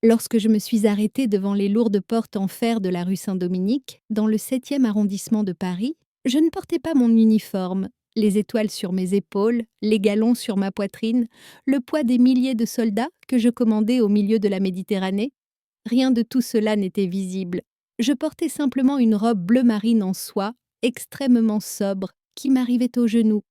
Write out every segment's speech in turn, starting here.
Lorsque je me suis arrêtée devant les lourdes portes en fer de la rue Saint-Dominique, dans le 7e arrondissement de Paris, je ne portais pas mon uniforme, les étoiles sur mes épaules, les galons sur ma poitrine, le poids des milliers de soldats que je commandais au milieu de la Méditerranée. Rien de tout cela n'était visible. Je portais simplement une robe bleu marine en soie, extrêmement sobre, qui m'arrivait aux genoux.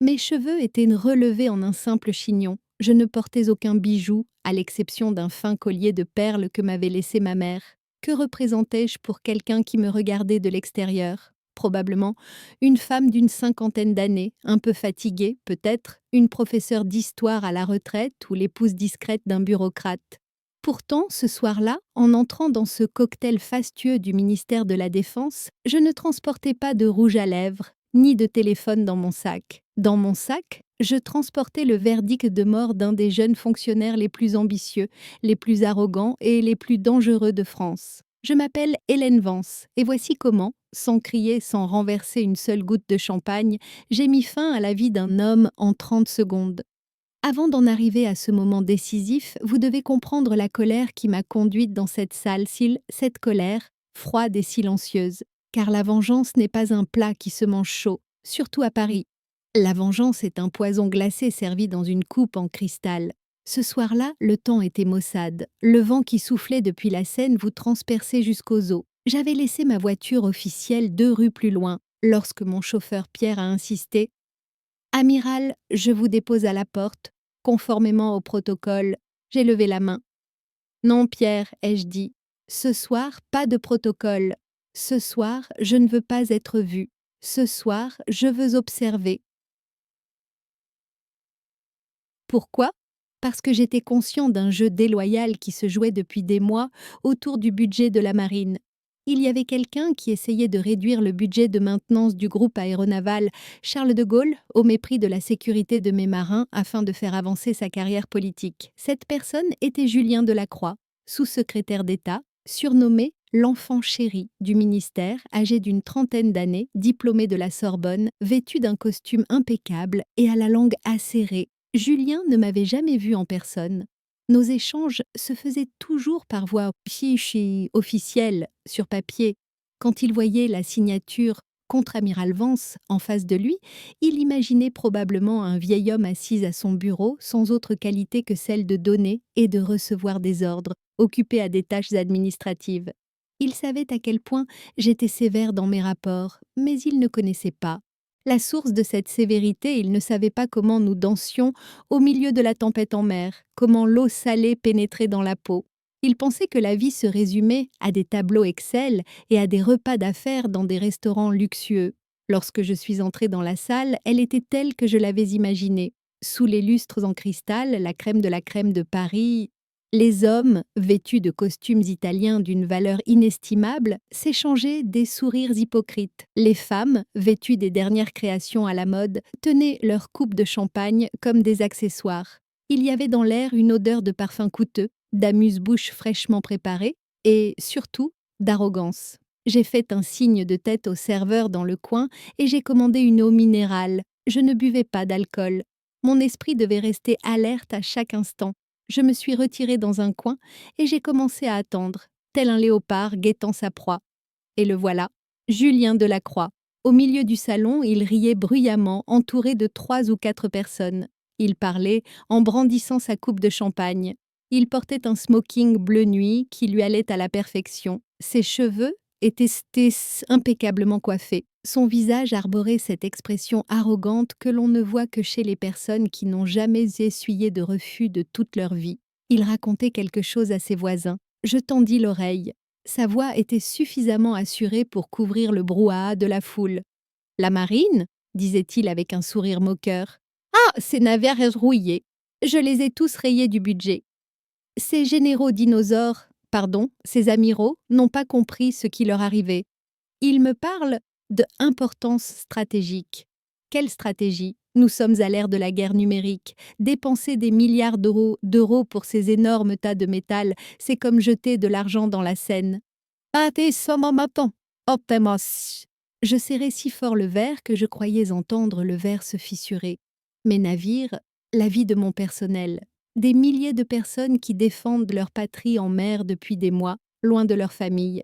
Mes cheveux étaient relevés en un simple chignon. Je ne portais aucun bijou, à l'exception d'un fin collier de perles que m'avait laissé ma mère. Que représentais-je pour quelqu'un qui me regardait de l'extérieur? Probablement une femme d'une cinquantaine d'années, un peu fatiguée, peut-être, une professeure d'histoire à la retraite ou l'épouse discrète d'un bureaucrate. Pourtant, ce soir-là, en entrant dans ce cocktail fastueux du ministère de la Défense, je ne transportais pas de rouge à lèvres, ni de téléphone dans mon sac. Dans mon sac, je transportais le verdict de mort d'un des jeunes fonctionnaires les plus ambitieux, les plus arrogants et les plus dangereux de France. Je m'appelle Hélène Vance, et voici comment, sans crier, sans renverser une seule goutte de champagne, j'ai mis fin à la vie d'un homme en 30 secondes. Avant d'en arriver à ce moment décisif, vous devez comprendre la colère qui m'a conduite dans cette salle, cette colère, froide et silencieuse. Car la vengeance n'est pas un plat qui se mange chaud, surtout à Paris. La vengeance est un poison glacé servi dans une coupe en cristal. Ce soir-là, le temps était maussade. Le vent qui soufflait depuis la Seine vous transperçait jusqu'aux os. J'avais laissé ma voiture officielle 2 rues plus loin, lorsque mon chauffeur Pierre a insisté. « Amiral, je vous dépose à la porte. » Conformément au protocole, j'ai levé la main. « Non, Pierre, ai-je dit. Ce soir, pas de protocole. Ce soir, je ne veux pas être vu. Ce soir, je veux observer. » Pourquoi? Parce que j'étais conscient d'un jeu déloyal qui se jouait depuis des mois autour du budget de la marine. Il y avait quelqu'un qui essayait de réduire le budget de maintenance du groupe aéronaval Charles de Gaulle au mépris de la sécurité de mes marins afin de faire avancer sa carrière politique. Cette personne était Julien Delacroix, sous-secrétaire d'État, surnommé l'enfant chéri du ministère, âgé d'une trentaine d'années, diplômé de la Sorbonne, vêtu d'un costume impeccable et à la langue acérée. Julien ne m'avait jamais vu en personne. Nos échanges se faisaient toujours par voie officielle, sur papier. Quand il voyait la signature Contre-amiral Vance en face de lui, il imaginait probablement un vieil homme assis à son bureau, sans autre qualité que celle de donner et de recevoir des ordres, occupé à des tâches administratives. Il savait à quel point j'étais sévère dans mes rapports, mais il ne connaissait pas la source de cette sévérité. Il ne savait pas comment nous dansions au milieu de la tempête en mer, comment l'eau salée pénétrait dans la peau. Il pensait que la vie se résumait à des tableaux Excel et à des repas d'affaires dans des restaurants luxueux. Lorsque je suis entrée dans la salle, elle était telle que je l'avais imaginée. Sous les lustres en cristal, la crème de la crème de Paris, les hommes, vêtus de costumes italiens d'une valeur inestimable, s'échangeaient des sourires hypocrites. Les femmes, vêtues des dernières créations à la mode, tenaient leurs coupes de champagne comme des accessoires. Il y avait dans l'air une odeur de parfum coûteux, d'amuse-bouche fraîchement préparée et, surtout, d'arrogance. J'ai fait un signe de tête au serveur dans le coin et j'ai commandé une eau minérale. Je ne buvais pas d'alcool. Mon esprit devait rester alerte à chaque instant. Je me suis retirée dans un coin et j'ai commencé à attendre, tel un léopard guettant sa proie. Et le voilà, Julien Delacroix. Au milieu du salon, il riait bruyamment, entouré de 3 ou 4 personnes. Il parlait en brandissant sa coupe de champagne. Il portait un smoking bleu nuit qui lui allait à la perfection. Ses cheveux étaient impeccablement coiffés. Son visage arborait cette expression arrogante que l'on ne voit que chez les personnes qui n'ont jamais essuyé de refus de toute leur vie. Il racontait quelque chose à ses voisins. Je tendis l'oreille. Sa voix était suffisamment assurée pour couvrir le brouhaha de la foule. « La marine ?» disait-il avec un sourire moqueur. « Ah, ces navires rouillés. Je les ai tous rayés du budget. Ces généraux dinosaures, ces amiraux, n'ont pas compris ce qui leur arrivait. Ils me parlent de importance stratégique. Quelle stratégie? Nous sommes à l'ère de la guerre numérique. Dépenser des milliards d'euros pour ces énormes tas de métal, c'est comme jeter de l'argent dans la Seine. Je serrai si fort le verre que je croyais entendre le verre se fissurer. Mes navires, la vie de mon personnel. Des milliers de personnes qui défendent leur patrie en mer depuis des mois, loin de leur famille.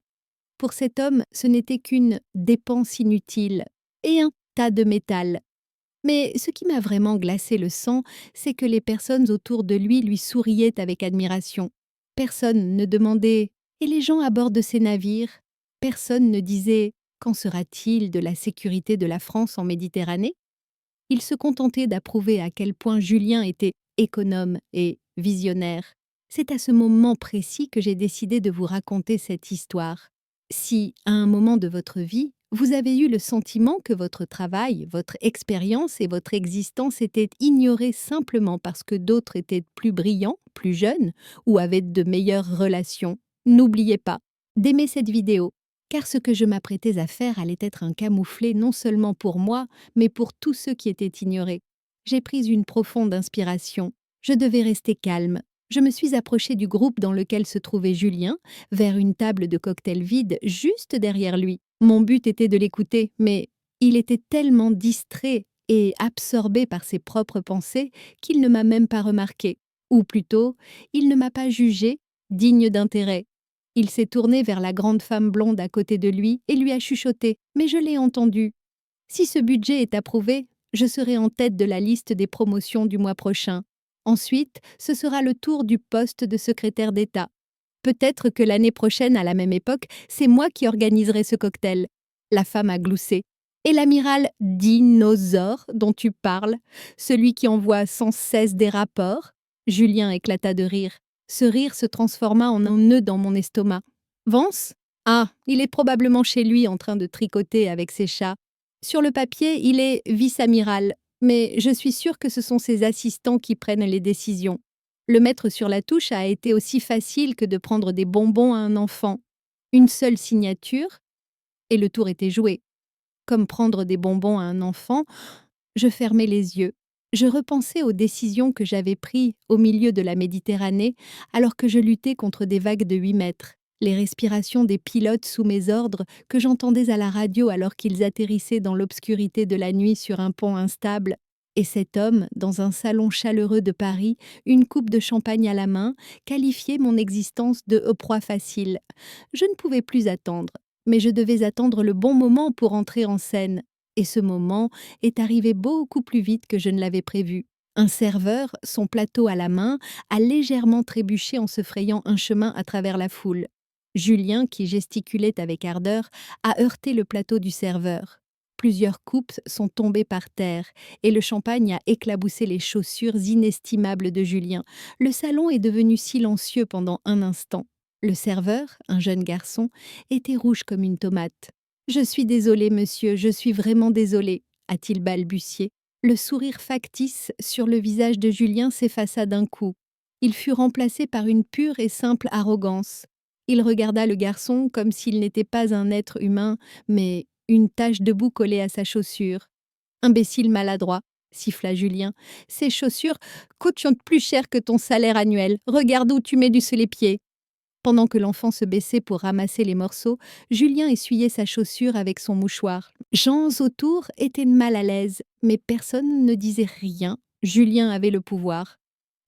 Pour cet homme, ce n'était qu'une dépense inutile et un tas de métal. Mais ce qui m'a vraiment glacé le sang, c'est que les personnes autour de lui souriaient avec admiration. Personne ne demandait « Et les gens à bord de ces navires ?» Personne ne disait « Qu'en sera-t-il de la sécurité de la France en Méditerranée ?» Il se contentait d'approuver à quel point Julien était économe et visionnaire. C'est à ce moment précis que j'ai décidé de vous raconter cette histoire. Si, à un moment de votre vie, vous avez eu le sentiment que votre travail, votre expérience et votre existence étaient ignorés simplement parce que d'autres étaient plus brillants, plus jeunes ou avaient de meilleures relations, n'oubliez pas d'aimer cette vidéo, car ce que je m'apprêtais à faire allait être un camouflet non seulement pour moi, mais pour tous ceux qui étaient ignorés. J'ai pris une profonde inspiration. Je devais rester calme. Je me suis approchée du groupe dans lequel se trouvait Julien, vers une table de cocktail vide juste derrière lui. Mon but était de l'écouter, mais il était tellement distrait et absorbé par ses propres pensées qu'il ne m'a même pas remarqué. Ou plutôt, il ne m'a pas jugé digne d'intérêt. Il s'est tourné vers la grande femme blonde à côté de lui et lui a chuchoté, mais je l'ai entendu. Si ce budget est approuvé, je serai en tête de la liste des promotions du mois prochain. Ensuite, ce sera le tour du poste de secrétaire d'État. Peut-être que l'année prochaine, à la même époque, c'est moi qui organiserai ce cocktail. La femme a gloussé. Et l'amiral dinosaure dont tu parles, celui qui envoie sans cesse des rapports? Julien éclata de rire. Ce rire se transforma en un nœud dans mon estomac. Vance? Ah, il est probablement chez lui en train de tricoter avec ses chats. Sur le papier, il est vice-amiral, mais je suis sûre que ce sont ses assistants qui prennent les décisions. Le mettre sur la touche a été aussi facile que de prendre des bonbons à un enfant. Une seule signature, et le tour était joué. Comme prendre des bonbons à un enfant, je fermais les yeux. Je repensais aux décisions que j'avais prises au milieu de la Méditerranée alors que je luttais contre des vagues de 8 mètres. Les respirations des pilotes sous mes ordres que j'entendais à la radio alors qu'ils atterrissaient dans l'obscurité de la nuit sur un pont instable. Et cet homme, dans un salon chaleureux de Paris, une coupe de champagne à la main, qualifiait mon existence de proie facile. Je ne pouvais plus attendre, mais je devais attendre le bon moment pour entrer en scène. Et ce moment est arrivé beaucoup plus vite que je ne l'avais prévu. Un serveur, son plateau à la main, a légèrement trébuché en se frayant un chemin à travers la foule. Julien, qui gesticulait avec ardeur, a heurté le plateau du serveur. Plusieurs coupes sont tombées par terre et le champagne a éclaboussé les chaussures inestimables de Julien. Le salon est devenu silencieux pendant un instant. Le serveur, un jeune garçon, était rouge comme une tomate. « Je suis désolé, monsieur, je suis vraiment désolé », a-t-il balbutié. Le sourire factice sur le visage de Julien s'effaça d'un coup. Il fut remplacé par une pure et simple arrogance. Il regarda le garçon comme s'il n'était pas un être humain, mais une tache de boue collée à sa chaussure. « Imbécile maladroit », siffla Julien. « Ces chaussures coûtent plus cher que ton salaire annuel. Regarde où tu mets les pieds. » Pendant que l'enfant se baissait pour ramasser les morceaux, Julien essuyait sa chaussure avec son mouchoir. Gens autour étaient mal à l'aise, mais personne ne disait rien. Julien avait le pouvoir.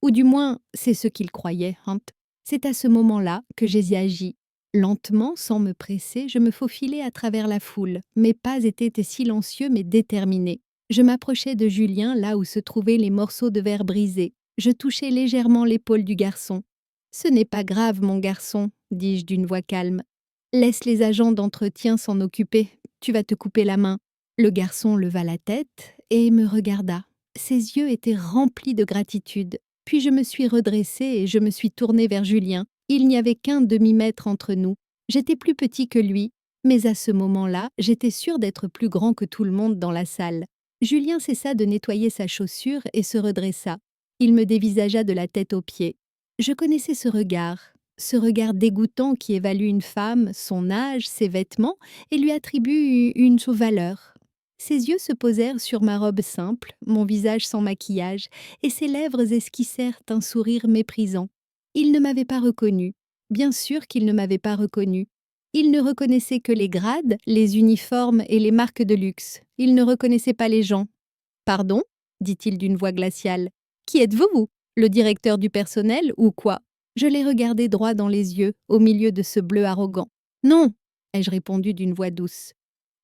Ou du moins, c'est ce qu'il croyait, Hunt. C'est à ce moment-là que j'ai agi. Lentement, sans me presser, je me faufilais à travers la foule. Mes pas étaient silencieux mais déterminés. Je m'approchais de Julien là où se trouvaient les morceaux de verre brisés. Je touchais légèrement l'épaule du garçon. « Ce n'est pas grave, mon garçon, » dis-je d'une voix calme. « Laisse les agents d'entretien s'en occuper, tu vas te couper la main. » Le garçon leva la tête et me regarda. Ses yeux étaient remplis de gratitude. Puis je me suis redressée et je me suis tournée vers Julien. Il n'y avait qu'un demi-mètre entre nous. J'étais plus petit que lui, mais à ce moment-là, j'étais sûre d'être plus grand que tout le monde dans la salle. Julien cessa de nettoyer sa chaussure et se redressa. Il me dévisagea de la tête aux pieds. Je connaissais ce regard dégoûtant qui évalue une femme, son âge, ses vêtements et lui attribue une valeur. Ses yeux se posèrent sur ma robe simple, mon visage sans maquillage, et ses lèvres esquissèrent un sourire méprisant. Il ne m'avait pas reconnue. Bien sûr qu'il ne m'avait pas reconnue. Il ne reconnaissait que les grades, les uniformes et les marques de luxe. Il ne reconnaissait pas les gens. « Pardon ?» dit-il d'une voix glaciale. « Qui êtes-vous, vous ? Le directeur du personnel ou quoi? Je l'ai regardé droit dans les yeux, au milieu de ce bleu arrogant. Non, ai-je répondu d'une voix douce.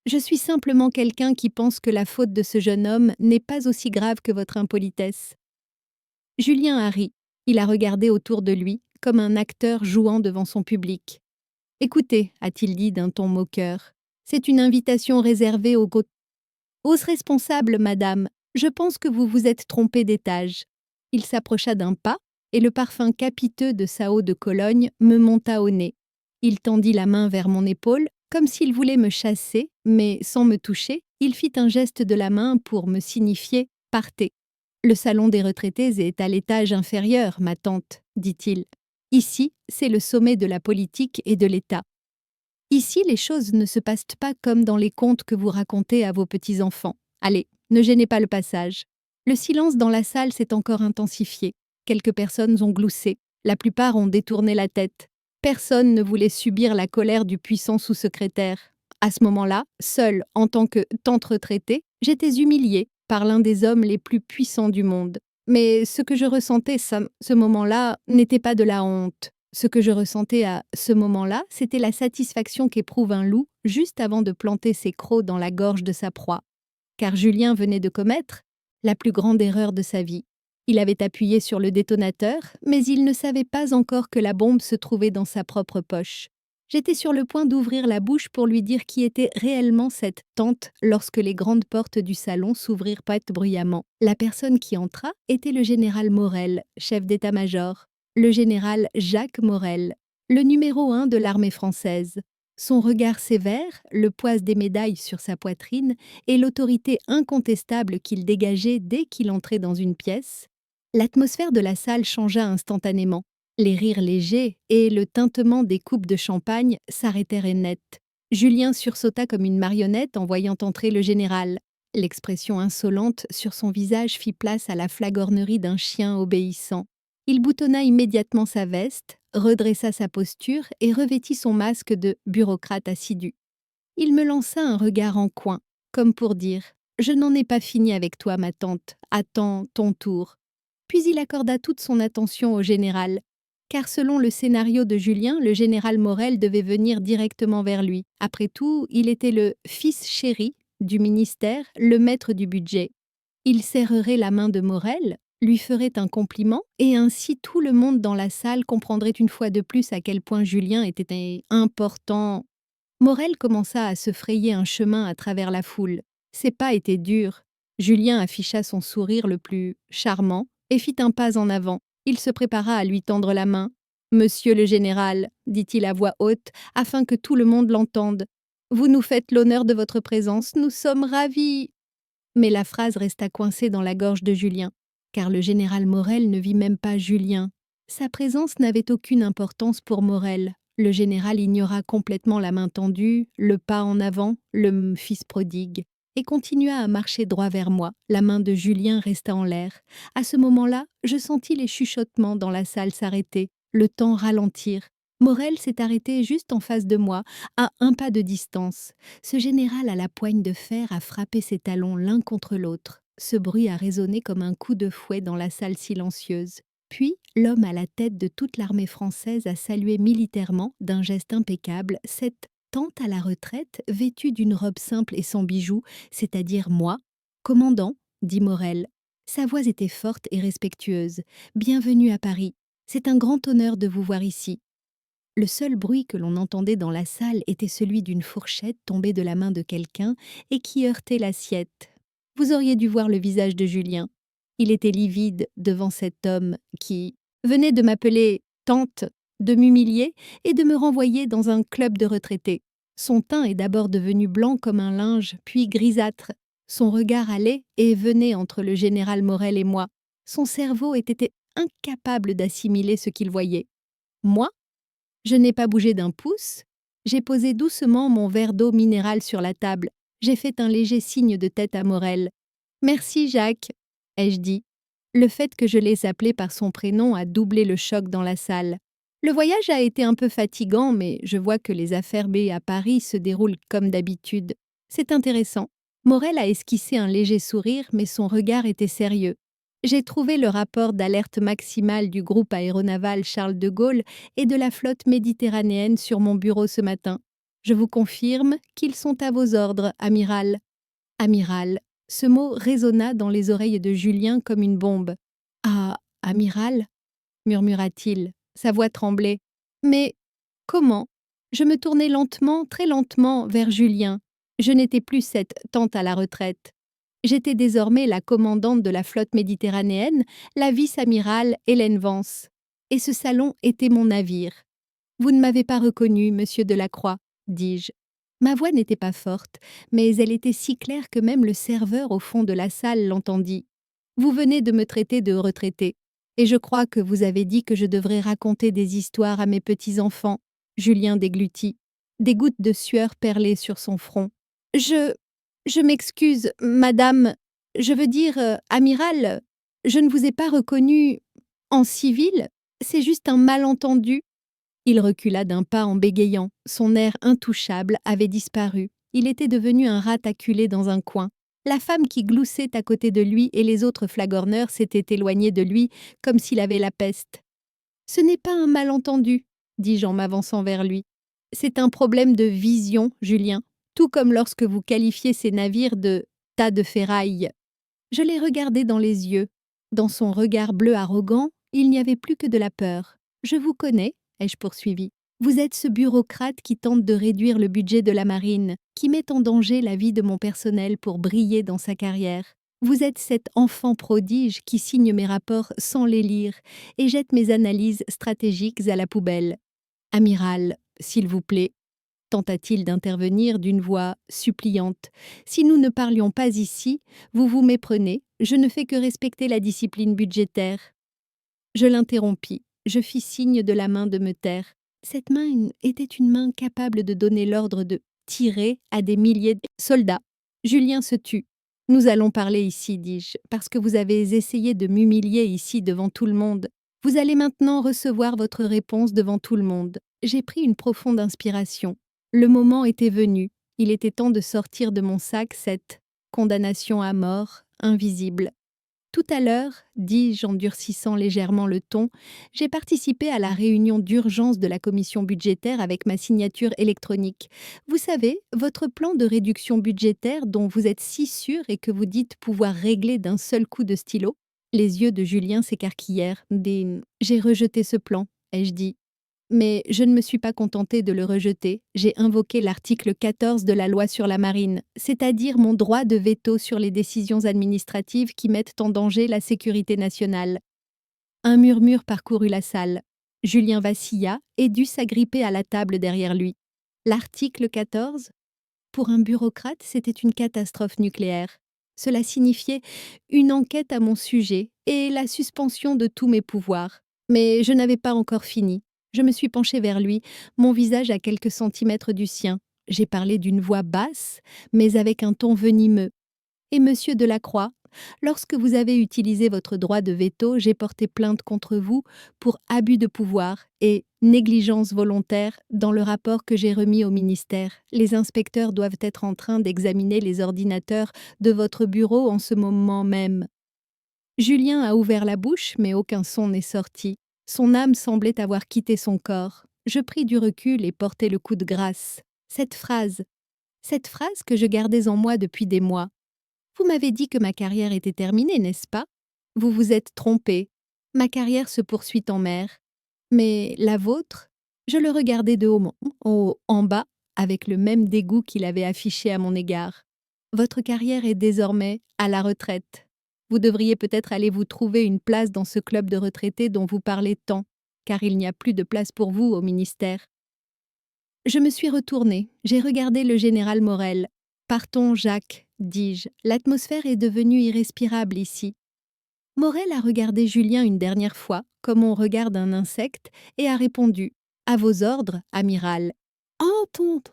Je suis simplement quelqu'un qui pense que la faute de ce jeune homme n'est pas aussi grave que votre impolitesse. Julien a ri. Il a regardé autour de lui, comme un acteur jouant devant son public. Écoutez, a-t-il dit d'un ton moqueur, c'est une invitation réservée aux responsables, madame. Je pense que vous vous êtes trompée d'étage. Il s'approcha d'un pas, et le parfum capiteux de sa eau de Cologne me monta au nez. Il tendit la main vers mon épaule, comme s'il voulait me chasser, mais sans me toucher, il fit un geste de la main pour me signifier « partez ». Le salon des retraités est à l'étage inférieur, ma tante, dit-il. Ici, c'est le sommet de la politique et de l'État. Ici, les choses ne se passent pas comme dans les contes que vous racontez à vos petits-enfants. Allez, ne gênez pas le passage. Le silence dans la salle s'est encore intensifié. Quelques personnes ont gloussé. La plupart ont détourné la tête. Personne ne voulait subir la colère du puissant sous-secrétaire. À ce moment-là, seule, en tant que tante retraitée, j'étais humiliée par l'un des hommes les plus puissants du monde. Mais ce que je ressentais ce moment-là n'était pas de la honte. Ce que je ressentais à ce moment-là, c'était la satisfaction qu'éprouve un loup juste avant de planter ses crocs dans la gorge de sa proie. Car Julien venait de commettre la plus grande erreur de sa vie. Il avait appuyé sur le détonateur, mais il ne savait pas encore que la bombe se trouvait dans sa propre poche. J'étais sur le point d'ouvrir la bouche pour lui dire qui était réellement cette tante lorsque les grandes portes du salon s'ouvrirent bruyamment. La personne qui entra était le général Morel, chef d'état-major. Le général Jacques Morel, le numéro 1 de l'armée française. Son regard sévère, le poids des médailles sur sa poitrine et l'autorité incontestable qu'il dégageait dès qu'il entrait dans une pièce, l'atmosphère de la salle changea instantanément. Les rires légers et le tintement des coupes de champagne s'arrêtèrent net. Julien sursauta comme une marionnette en voyant entrer le général. L'expression insolente sur son visage fit place à la flagornerie d'un chien obéissant. Il boutonna immédiatement sa veste, redressa sa posture et revêtit son masque de bureaucrate assidu. Il me lança un regard en coin, comme pour dire « Je n'en ai pas fini avec toi, ma tante, attends ton tour ». Puis il accorda toute son attention au général, car selon le scénario de Julien, le général Morel devait venir directement vers lui. Après tout, il était le « fils chéri » du ministère, le maître du budget. Il serrerait la main de Morel, lui ferait un compliment, et ainsi tout le monde dans la salle comprendrait une fois de plus à quel point Julien était important. Morel commença à se frayer un chemin à travers la foule. Ses pas étaient durs. Julien afficha son sourire le plus charmant et fit un pas en avant. Il se prépara à lui tendre la main. « Monsieur le général, dit-il à voix haute, afin que tout le monde l'entende. Vous nous faites l'honneur de votre présence, nous sommes ravis. » Mais la phrase resta coincée dans la gorge de Julien, car le général Morel ne vit même pas Julien. Sa présence n'avait aucune importance pour Morel. Le général ignora complètement la main tendue, le pas en avant, le fils prodigue, et continua à marcher droit vers moi. La main de Julien resta en l'air. À ce moment-là, je sentis les chuchotements dans la salle s'arrêter, le temps ralentir. Morel s'est arrêté juste en face de moi, à un pas de distance. Ce général à la poigne de fer a frappé ses talons l'un contre l'autre. Ce bruit a résonné comme un coup de fouet dans la salle silencieuse. Puis, l'homme à la tête de toute l'armée française a salué militairement, d'un geste impeccable, cette tante à la retraite, vêtue d'une robe simple et sans bijoux, c'est-à-dire moi. « Commandant, » dit Morel. Sa voix était forte et respectueuse. « Bienvenue à Paris. C'est un grand honneur de vous voir ici. » Le seul bruit que l'on entendait dans la salle était celui d'une fourchette tombée de la main de quelqu'un et qui heurtait l'assiette. Vous auriez dû voir le visage de Julien. Il était livide devant cet homme qui venait de m'appeler tante, de m'humilier et de me renvoyer dans un club de retraités. Son teint est d'abord devenu blanc comme un linge, puis grisâtre. Son regard allait et venait entre le général Morel et moi. Son cerveau était incapable d'assimiler ce qu'il voyait. Moi, je n'ai pas bougé d'un pouce. J'ai posé doucement mon verre d'eau minérale sur la table. J'ai fait un léger signe de tête à Morel. « Merci, Jacques », ai-je dit. Le fait que je l'ai appelé par son prénom a doublé le choc dans la salle. Le voyage a été un peu fatigant, mais je vois que les affaires B à Paris se déroulent comme d'habitude. C'est intéressant. Morel a esquissé un léger sourire, mais son regard était sérieux. J'ai trouvé le rapport d'alerte maximale du groupe aéronaval Charles de Gaulle et de la flotte méditerranéenne sur mon bureau ce matin. Je vous confirme qu'ils sont à vos ordres, amiral. Amiral. Ce mot résonna dans les oreilles de Julien comme une bombe. Ah, amiral, murmura-t-il. Sa voix tremblait. Mais comment? Je me tournai lentement, très lentement, vers Julien. Je n'étais plus cette tante à la retraite. J'étais désormais la commandante de la flotte méditerranéenne, la vice-amirale Hélène Vance. Et ce salon était mon navire. Vous ne m'avez pas reconnu, monsieur Delacroix, dis-je. Ma voix n'était pas forte, mais elle était si claire que même le serveur au fond de la salle l'entendit. Vous venez de me traiter de retraité, et je crois que vous avez dit que je devrais raconter des histoires à mes petits-enfants. Julien déglutit. Des gouttes de sueur perlaient sur son front. Je m'excuse, madame, je veux dire, amiral, je ne vous ai pas reconnu en civil, c'est juste un malentendu. Il recula d'un pas en bégayant, son air intouchable avait disparu. Il était devenu un rat acculé dans un coin. La femme qui gloussait à côté de lui et les autres flagorneurs s'étaient éloignés de lui comme s'il avait la peste. « Ce n'est pas un malentendu, dis-je en m'avançant vers lui. C'est un problème de vision, Julien, tout comme lorsque vous qualifiez ces navires de tas de ferraille. » Je l'ai regardé dans les yeux. Dans son regard bleu arrogant, il n'y avait plus que de la peur. « Je vous connais, » ai-je poursuivi. « Vous êtes ce bureaucrate qui tente de réduire le budget de la marine, qui met en danger la vie de mon personnel pour briller dans sa carrière. Vous êtes cet enfant prodige qui signe mes rapports sans les lire et jette mes analyses stratégiques à la poubelle. Amiral, s'il vous plaît, tenta-t-il d'intervenir d'une voix suppliante. Si nous ne parlions pas ici, vous vous méprenez, je ne fais que respecter la discipline budgétaire. Je l'interrompis, je fis signe de la main de me taire. Cette main était une main capable de donner l'ordre de tirer à des milliers de soldats. Julien se tut. Nous allons parler ici, dis-je, parce que vous avez essayé de m'humilier ici devant tout le monde. Vous allez maintenant recevoir votre réponse devant tout le monde. J'ai pris une profonde inspiration. Le moment était venu. Il était temps de sortir de mon sac cette condamnation à mort, invisible. Tout à l'heure, dis-je en durcissant légèrement le ton, j'ai participé à la réunion d'urgence de la commission budgétaire avec ma signature électronique. Vous savez, votre plan de réduction budgétaire dont vous êtes si sûr et que vous dites pouvoir régler d'un seul coup de stylo. Les yeux de Julien s'écarquillèrent. J'ai rejeté ce plan, ai-je dit. Mais je ne me suis pas contentée de le rejeter. J'ai invoqué l'article 14 de la loi sur la marine, c'est-à-dire mon droit de veto sur les décisions administratives qui mettent en danger la sécurité nationale. Un murmure parcourut la salle. Julien vacilla et dut s'agripper à la table derrière lui. L'article 14 ? Pour un bureaucrate, c'était une catastrophe nucléaire. Cela signifiait une enquête à mon sujet et la suspension de tous mes pouvoirs. Mais je n'avais pas encore fini. Je me suis penchée vers lui, mon visage à quelques centimètres du sien. J'ai parlé d'une voix basse, mais avec un ton venimeux. « Et monsieur Delacroix, lorsque vous avez utilisé votre droit de veto, j'ai porté plainte contre vous pour abus de pouvoir et négligence volontaire dans le rapport que j'ai remis au ministère. Les inspecteurs doivent être en train d'examiner les ordinateurs de votre bureau en ce moment même. » Julien a ouvert la bouche, mais aucun son n'est sorti. Son âme semblait avoir quitté son corps. Je pris du recul et portai le coup de grâce. Cette phrase que je gardais en moi depuis des mois. Vous m'avez dit que ma carrière était terminée, n'est-ce pas? Vous vous êtes trompé. Ma carrière se poursuit en mer. Mais la vôtre? Je le regardais de en bas, avec le même dégoût qu'il avait affiché à mon égard. Votre carrière est désormais à la retraite. Vous devriez peut-être aller vous trouver une place dans ce club de retraités dont vous parlez tant, car il n'y a plus de place pour vous au ministère. Je me suis retournée, j'ai regardé le général Morel. « Partons, Jacques, dis-je, l'atmosphère est devenue irrespirable ici. » Morel a regardé Julien une dernière fois, comme on regarde un insecte, et a répondu « À vos ordres, amiral. » « Entendre !»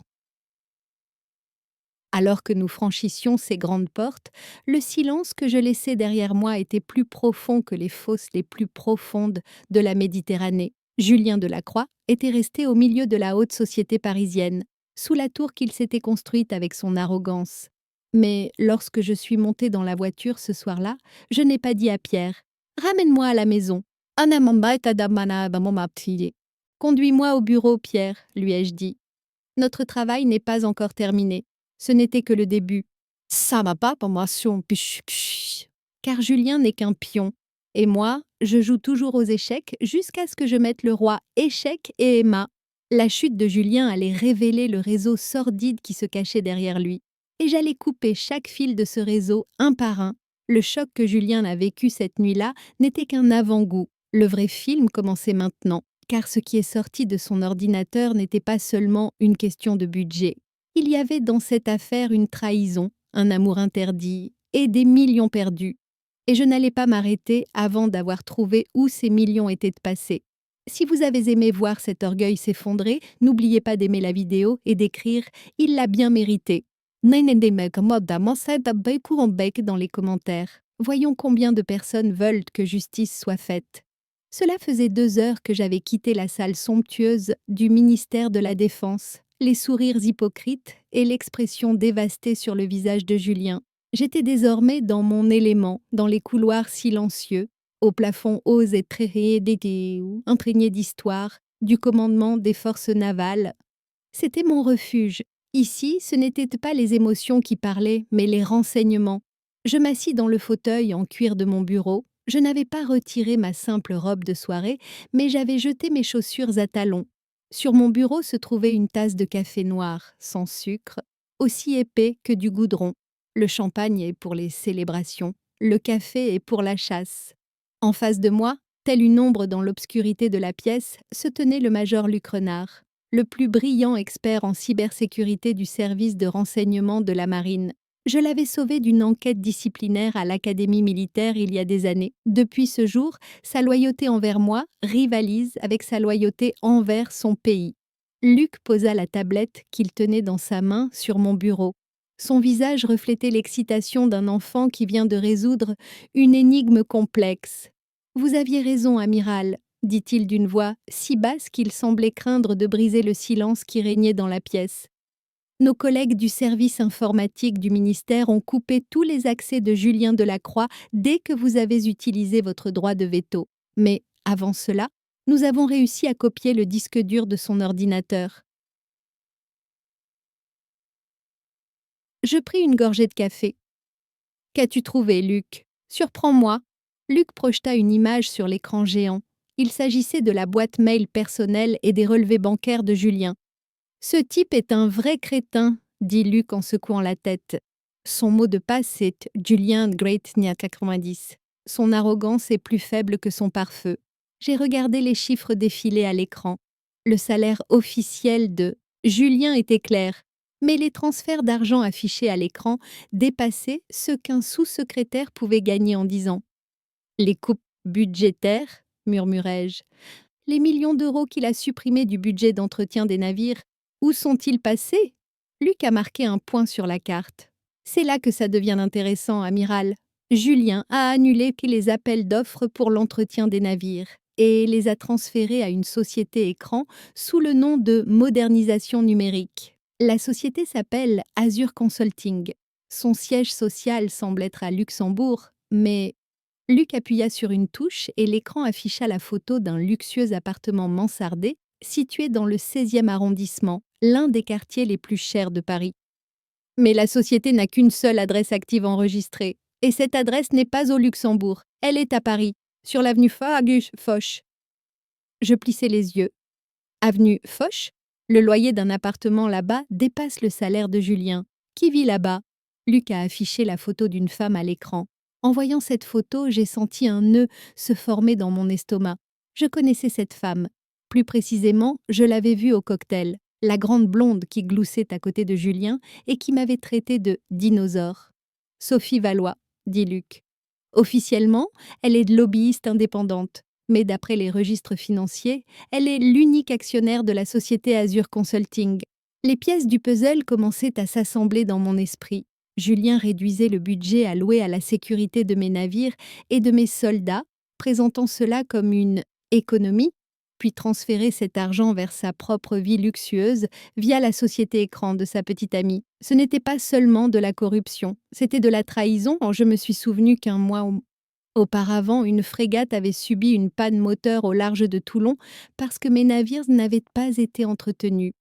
Alors que nous franchissions ces grandes portes, le silence que je laissais derrière moi était plus profond que les fosses les plus profondes de la Méditerranée. Julien Delacroix était resté au milieu de la haute société parisienne, sous la tour qu'il s'était construite avec son arrogance. Mais lorsque je suis montée dans la voiture ce soir-là, je n'ai pas dit à Pierre: Ramène-moi à la maison. Conduis-moi au bureau, Pierre, lui ai-je dit. Notre travail n'est pas encore terminé. Ce n'était que le début. Car Julien n'est qu'un pion. Et moi, je joue toujours aux échecs jusqu'à ce que je mette le roi échec et Emma. La chute de Julien allait révéler le réseau sordide qui se cachait derrière lui. Et j'allais couper chaque fil de ce réseau un par un. Le choc que Julien a vécu cette nuit-là n'était qu'un avant-goût. Le vrai film commençait maintenant, car ce qui est sorti de son ordinateur n'était pas seulement une question de budget. Il y avait dans cette affaire une trahison, un amour interdit et des millions perdus. Et je n'allais pas m'arrêter avant d'avoir trouvé où ces millions étaient passés. Si vous avez aimé voir cet orgueil s'effondrer, n'oubliez pas d'aimer la vidéo et d'écrire « Il l'a bien mérité ». Dans les commentaires. Voyons combien de personnes veulent que justice soit faite. Cela faisait 2 heures que j'avais quitté la salle somptueuse du ministère de la Défense, les sourires hypocrites et l'expression dévastée sur le visage de Julien. J'étais désormais dans mon élément, dans les couloirs silencieux, au plafond hauts et très imprégné d'histoire, du commandement des forces navales. C'était mon refuge. Ici, ce n'étaient pas les émotions qui parlaient, mais les renseignements. Je m'assis dans le fauteuil en cuir de mon bureau. Je n'avais pas retiré ma simple robe de soirée, mais j'avais jeté mes chaussures à talons. Sur mon bureau se trouvait une tasse de café noir, sans sucre, aussi épais que du goudron. Le champagne est pour les célébrations, le café est pour la chasse. En face de moi, telle une ombre dans l'obscurité de la pièce, se tenait le major Luc Renard, le plus brillant expert en cybersécurité du service de renseignement de la marine. Je l'avais sauvé d'une enquête disciplinaire à l'académie militaire il y a des années. Depuis ce jour, sa loyauté envers moi rivalise avec sa loyauté envers son pays. Luc posa la tablette qu'il tenait dans sa main sur mon bureau. Son visage reflétait l'excitation d'un enfant qui vient de résoudre une énigme complexe. « Vous aviez raison, amiral », dit-il d'une voix si basse qu'il semblait craindre de briser le silence qui régnait dans la pièce. Nos collègues du service informatique du ministère ont coupé tous les accès de Julien Delacroix dès que vous avez utilisé votre droit de veto. Mais, avant cela, nous avons réussi à copier le disque dur de son ordinateur. Je pris une gorgée de café. « Qu'as-tu trouvé, Luc ? Surprends-moi. » Luc projeta une image sur l'écran géant. Il s'agissait de la boîte mail personnelle et des relevés bancaires de Julien. « Ce type est un vrai crétin, » dit Luc en secouant la tête. Son mot de passe est Julien Great 90. Son arrogance est plus faible que son pare-feu. J'ai regardé les chiffres défiler à l'écran. Le salaire officiel de Julien était clair, mais les transferts d'argent affichés à l'écran dépassaient ce qu'un sous-secrétaire pouvait gagner en 10 ans. « Les coupes budgétaires » murmurai-je. « Les millions d'euros qu'il a supprimés du budget d'entretien des navires, où sont-ils passés ?» Luc a marqué un point sur la carte. « C'est là que ça devient intéressant, amiral. Julien a annulé les appels d'offres pour l'entretien des navires et les a transférés à une société écran sous le nom de Modernisation numérique. La société s'appelle Azure Consulting. Son siège social semble être à Luxembourg, mais... » Luc appuya sur une touche et l'écran afficha la photo d'un luxueux appartement mansardé situé dans le 16e arrondissement, l'un des quartiers les plus chers de Paris. Mais la société n'a qu'une seule adresse active enregistrée, et cette adresse n'est pas au Luxembourg, elle est à Paris, sur l'avenue Foch. Je plissai les yeux. Avenue Foch, le loyer d'un appartement là-bas dépasse le salaire de Julien. Qui vit là-bas ? Luc a affiché la photo d'une femme à l'écran. En voyant cette photo, j'ai senti un nœud se former dans mon estomac. Je connaissais cette femme. Plus précisément, je l'avais vue au cocktail, la grande blonde qui gloussait à côté de Julien et qui m'avait traité de dinosaure. « Sophie Valois », dit Luc. Officiellement, elle est lobbyiste indépendante, mais d'après les registres financiers, elle est l'unique actionnaire de la société Azure Consulting. Les pièces du puzzle commençaient à s'assembler dans mon esprit. Julien réduisait le budget alloué à la sécurité de mes navires et de mes soldats, présentant cela comme une économie. puis transférer cet argent vers sa propre vie luxueuse via la société écran de sa petite amie. Ce n'était pas seulement de la corruption, c'était de la trahison. Je me suis souvenu qu'un mois auparavant, une frégate avait subi une panne moteur au large de Toulon parce que mes navires n'avaient pas été entretenus.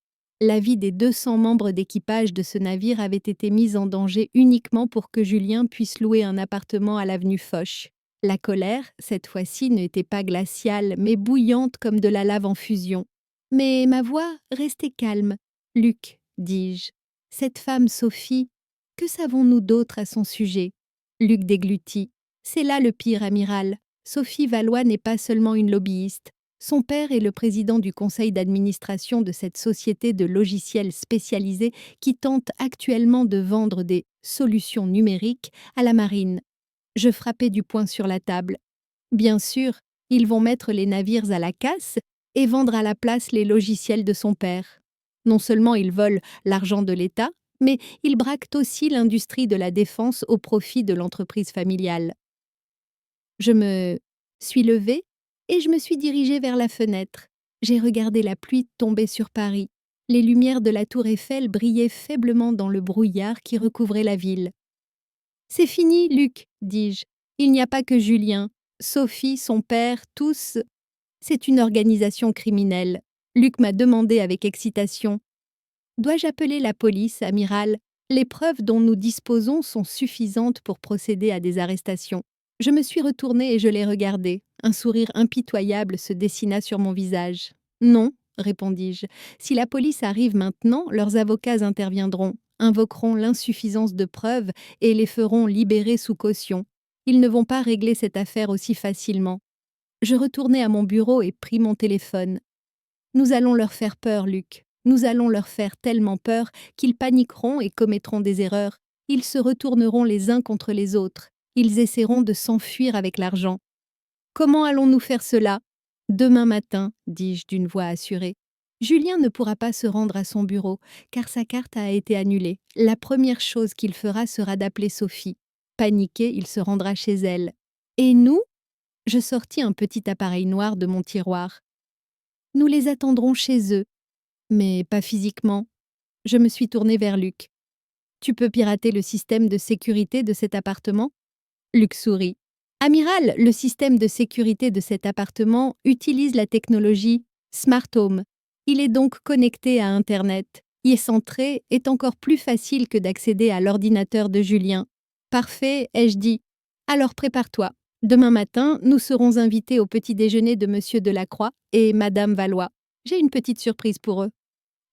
La vie des 200 membres d'équipage de ce navire avait été mise en danger uniquement pour que Julien puisse louer un appartement à l'avenue Foch. La colère, cette fois-ci, n'était pas glaciale, mais bouillante comme de la lave en fusion. Mais ma voix restait calme. « Luc, dis-je, cette femme Sophie, que savons-nous d'autre à son sujet ?» Luc déglutit. « C'est là le pire, amiral. Sophie Valois n'est pas seulement une lobbyiste. Son père est le président du conseil d'administration de cette société de logiciels spécialisés qui tente actuellement de vendre des solutions numériques à la marine. » Je frappai du poing sur la table. Bien sûr, ils vont mettre les navires à la casse et vendre à la place les logiciels de son père. Non seulement ils volent l'argent de l'État, mais ils braquent aussi l'industrie de la défense au profit de l'entreprise familiale. Je me suis levée et je me suis dirigée vers la fenêtre. J'ai regardé la pluie tomber sur Paris. Les lumières de la tour Eiffel brillaient faiblement dans le brouillard qui recouvrait la ville. « C'est fini, Luc, dis-je. Il n'y a pas que Julien. Sophie, son père, tous. C'est une organisation criminelle. » Luc m'a demandé avec excitation. « Dois-je appeler la police, amiral ? Les preuves dont nous disposons sont suffisantes pour procéder à des arrestations. » Je me suis retournée et je l'ai regardé. Un sourire impitoyable se dessina sur mon visage. « Non, » répondis-je. « Si la police arrive maintenant, leurs avocats interviendront, invoqueront l'insuffisance de preuves et les feront libérer sous caution. Ils ne vont pas régler cette affaire aussi facilement. » Je retournai à mon bureau et pris mon téléphone. « Nous allons leur faire peur, Luc. Nous allons leur faire tellement peur qu'ils paniqueront et commettront des erreurs. Ils se retourneront les uns contre les autres. Ils essaieront de s'enfuir avec l'argent. »« Comment allons-nous faire cela ? » ?»« Demain matin, dis-je d'une voix assurée. Julien ne pourra pas se rendre à son bureau, car sa carte a été annulée. La première chose qu'il fera sera d'appeler Sophie. Paniqué, il se rendra chez elle. Et nous ? Je sortis un petit appareil noir de mon tiroir. Nous les attendrons chez eux, mais pas physiquement. Je me suis tournée vers Luc. Tu peux pirater le système de sécurité de cet appartement ? Luc sourit. Amiral, le système de sécurité de cet appartement utilise la technologie Smart Home. Il est donc connecté à Internet. Y entrer est encore plus facile que d'accéder à l'ordinateur de Julien. Parfait, ai-je dit. Alors prépare-toi. Demain matin, nous serons invités au petit déjeuner de Monsieur Delacroix et Madame Valois. J'ai une petite surprise pour eux.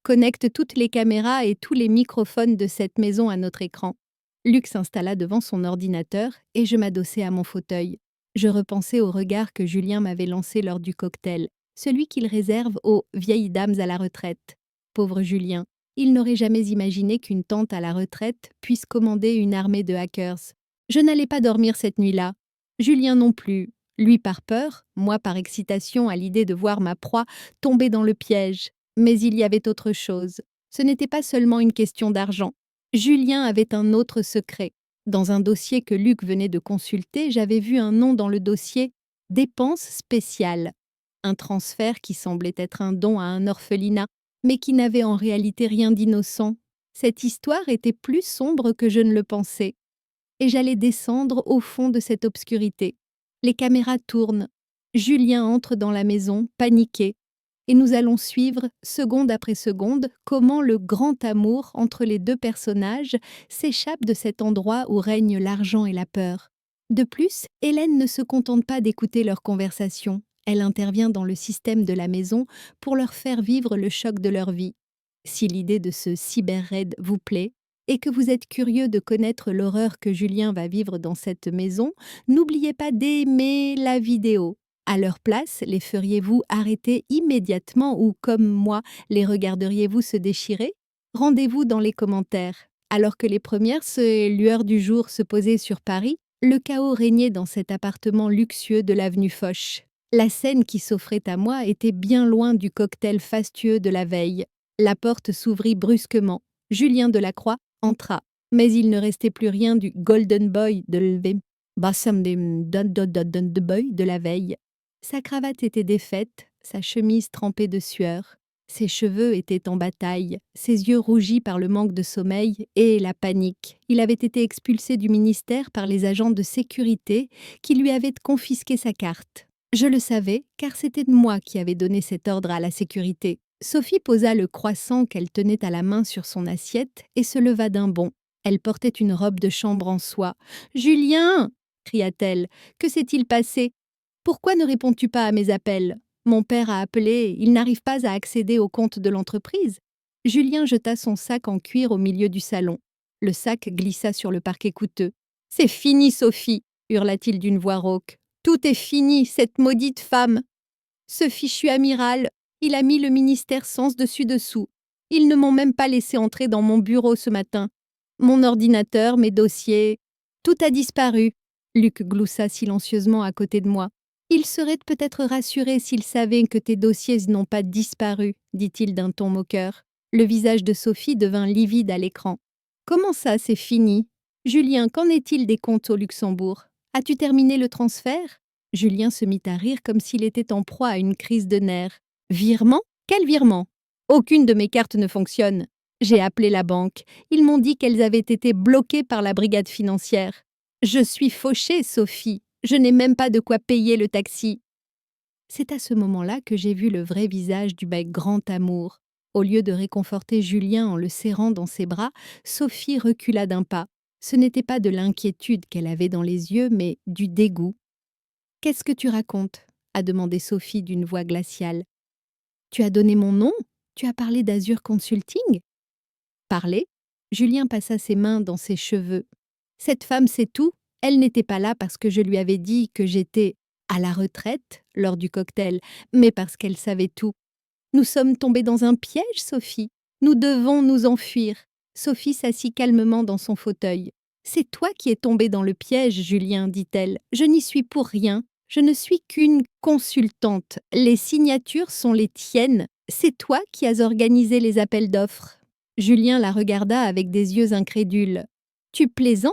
Connecte toutes les caméras et tous les microphones de cette maison à notre écran. Luc s'installa devant son ordinateur et je m'adossai à mon fauteuil. Je repensai au regard que Julien m'avait lancé lors du cocktail, celui qu'il réserve aux vieilles dames à la retraite. Pauvre Julien, il n'aurait jamais imaginé qu'une tante à la retraite puisse commander une armée de hackers. Je n'allais pas dormir cette nuit-là. Julien non plus. Lui par peur, moi par excitation à l'idée de voir ma proie tomber dans le piège. Mais il y avait autre chose. Ce n'était pas seulement une question d'argent. Julien avait un autre secret. Dans un dossier que Luc venait de consulter, j'avais vu un nom dans le dossier « Dépenses spéciales ». Un transfert qui semblait être un don à un orphelinat, mais qui n'avait en réalité rien d'innocent. Cette histoire était plus sombre que je ne le pensais. Et j'allais descendre au fond de cette obscurité. Les caméras tournent. Julien entre dans la maison, paniqué. Et nous allons suivre, seconde après seconde, comment le grand amour entre les deux personnages s'échappe de cet endroit où règnent l'argent et la peur. De plus, Hélène ne se contente pas d'écouter leur conversation. Elle intervient dans le système de la maison pour leur faire vivre le choc de leur vie. Si l'idée de ce cyber-raid vous plaît, et que vous êtes curieux de connaître l'horreur que Julien va vivre dans cette maison, n'oubliez pas d'aimer la vidéo. À leur place, les feriez-vous arrêter immédiatement ou, comme moi, les regarderiez-vous se déchirer ? Rendez-vous dans les commentaires. Alors que les premières lueurs du jour se posaient sur Paris, le chaos régnait dans cet appartement luxueux de l'avenue Foch. La scène qui s'offrait à moi était bien loin du cocktail fastueux de la veille. La porte s'ouvrit brusquement. Julien Delacroix entra, mais il ne restait plus rien du Golden Boy de Boy de la veille. Sa cravate était défaite, sa chemise trempée de sueur. Ses cheveux étaient en bataille, ses yeux rougis par le manque de sommeil et la panique. Il avait été expulsé du ministère par les agents de sécurité qui lui avaient confisqué sa carte. Je le savais, car c'était moi qui avais donné cet ordre à la sécurité. Sophie posa le croissant qu'elle tenait à la main sur son assiette et se leva d'un bond. Elle portait une robe de chambre en soie. « Julien !» cria-t-elle. « Que s'est-il passé? Pourquoi ne réponds-tu pas à mes appels? Mon père a appelé, il n'arrive pas à accéder au compte de l'entreprise. » Julien jeta son sac en cuir au milieu du salon. Le sac glissa sur le parquet coûteux. « C'est fini, Sophie !» hurla-t-il d'une voix rauque. « Tout est fini, cette maudite femme! Ce fichu amiral, il a mis le ministère sens dessus-dessous. Ils ne m'ont même pas laissé entrer dans mon bureau ce matin. Mon ordinateur, mes dossiers, tout a disparu. » Luc gloussa silencieusement à côté de moi. « Il serait peut-être rassuré s'il savait que tes dossiers n'ont pas disparu, » dit-il d'un ton moqueur. Le visage de Sophie devint livide à l'écran. « Comment ça, c'est fini? Julien, qu'en est-il des comptes au Luxembourg? As-tu terminé le transfert ?» Julien se mit à rire comme s'il était en proie à une crise de nerfs. « Virement? Quel virement? Aucune de mes cartes ne fonctionne. J'ai appelé la banque. Ils m'ont dit qu'elles avaient été bloquées par la brigade financière. Je suis fauchée, Sophie. Je n'ai même pas de quoi payer le taxi. » C'est à ce moment-là que j'ai vu le vrai visage du bec grand amour. Au lieu de réconforter Julien en le serrant dans ses bras, Sophie recula d'un pas. Ce n'était pas de l'inquiétude qu'elle avait dans les yeux, mais du dégoût. « Qu'est-ce que tu racontes ?» a demandé Sophie d'une voix glaciale. « Tu as donné mon nom? Tu as parlé d'Azur Consulting ?» Parler? Julien passa ses mains dans ses cheveux. « Cette femme sait tout. Elle n'était pas là parce que je lui avais dit que j'étais à la retraite lors du cocktail, mais parce qu'elle savait tout. Nous sommes tombés dans un piège, Sophie. Nous devons nous enfuir. » Sophie s'assit calmement dans son fauteuil. « C'est toi qui es tombé dans le piège, Julien, dit-elle. Je n'y suis pour rien. Je ne suis qu'une consultante. Les signatures sont les tiennes. C'est toi qui as organisé les appels d'offres. » Julien la regarda avec des yeux incrédules. « Tu plaisantes?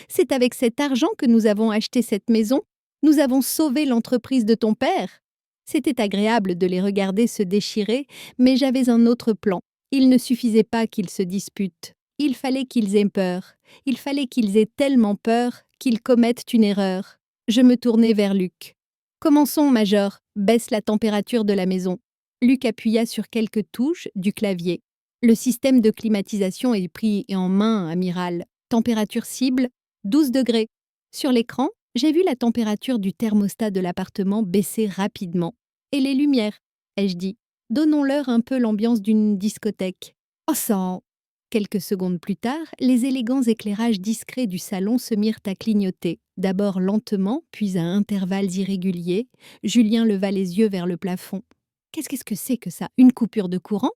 C'est avec cet argent que nous avons acheté cette maison? Nous avons sauvé l'entreprise de ton père. » C'était agréable de les regarder se déchirer, mais j'avais un autre plan. Il ne suffisait pas qu'ils se disputent. Il fallait qu'ils aient peur. Il fallait qu'ils aient tellement peur qu'ils commettent une erreur. Je me tournai vers Luc. « Commençons, Major. Baisse la température de la maison. » Luc appuya sur quelques touches du clavier. « Le système de climatisation est pris en main, amiral. Température cible, 12 degrés. » Sur l'écran, j'ai vu la température du thermostat de l'appartement baisser rapidement. « Et les lumières ?» ai-je dit. « Donnons-leur un peu l'ambiance d'une discothèque. » « Oh sang !» Quelques secondes plus tard, les élégants éclairages discrets du salon se mirent à clignoter. D'abord lentement, puis à intervalles irréguliers. Julien leva les yeux vers le plafond. « Qu'est-ce que c'est que ça? Une coupure de courant?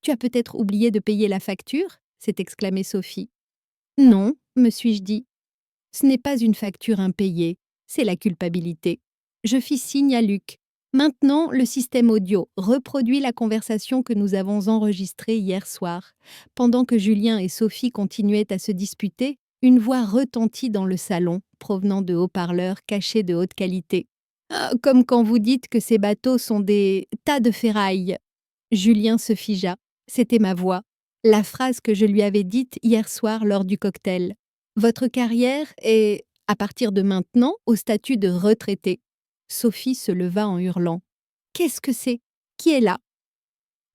Tu as peut-être oublié de payer la facture ?» s'est exclamée Sophie. « Non, me suis-je dit. Ce n'est pas une facture impayée, c'est la culpabilité. » Je fis signe à Luc. « Maintenant, le système audio reproduit la conversation que nous avons enregistrée hier soir. » Pendant que Julien et Sophie continuaient à se disputer, une voix retentit dans le salon, provenant de haut-parleurs cachés de haute qualité. « Comme quand vous dites que ces bateaux sont des tas de ferraille. » Julien se figea. C'était ma voix. La phrase que je lui avais dite hier soir lors du cocktail. « Votre carrière est, à partir de maintenant, au statut de retraité. » Sophie se leva en hurlant. « Qu'est-ce que c'est? Qui est là ?»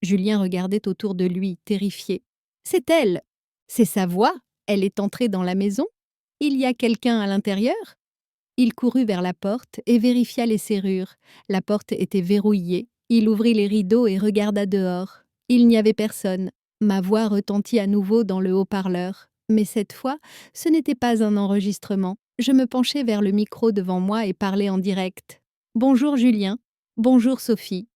Julien regardait autour de lui, terrifié. « C'est elle! C'est sa voix! Elle est entrée dans la maison? Il y a quelqu'un à l'intérieur ?» Il courut vers la porte et vérifia les serrures. La porte était verrouillée. Il ouvrit les rideaux et regarda dehors. Il n'y avait personne. Ma voix retentit à nouveau dans le haut-parleur. Mais cette fois, ce n'était pas un enregistrement. Je me penchai vers le micro devant moi et parlai en direct. « Bonjour Julien. Bonjour Sophie. »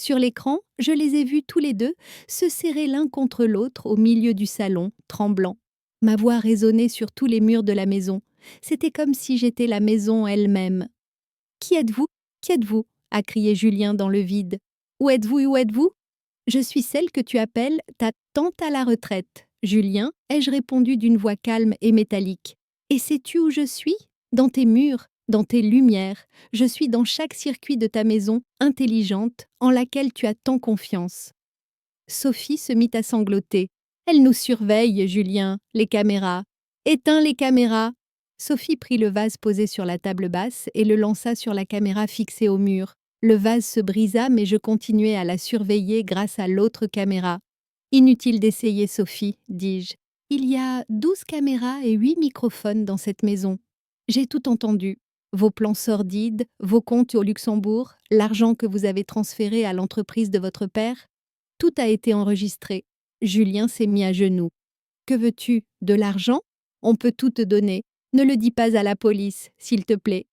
Sur l'écran, je les ai vus tous les deux se serrer l'un contre l'autre au milieu du salon, tremblants. Ma voix résonnait sur tous les murs de la maison. C'était comme si j'étais la maison elle-même. « Qui êtes-vous? Qui êtes-vous » a crié Julien dans le vide. « Où êtes-vous? Où êtes-vous » ? « Je suis celle que tu appelles ta tante à la retraite. » « Julien, ai-je répondu d'une voix calme et métallique. « Et sais-tu où je suis? Dans tes murs. dans tes lumières, je suis dans chaque circuit de ta maison, intelligente, en laquelle tu as tant confiance. » Sophie se mit à sangloter. « Elle nous surveille, Julien, les caméras. Éteins les caméras. » Sophie prit le vase posé sur la table basse et le lança sur la caméra fixée au mur. Le vase se brisa, mais je continuai à la surveiller grâce à l'autre caméra. « Inutile d'essayer, Sophie, dis-je. Il y a 12 caméras et 8 microphones dans cette maison. J'ai tout entendu. Vos plans sordides, vos comptes au Luxembourg, l'argent que vous avez transféré à l'entreprise de votre père. Tout a été enregistré. » Julien s'est mis à genoux. « Que veux-tu? De l'argent? On peut tout te donner. Ne le dis pas à la police, s'il te plaît. »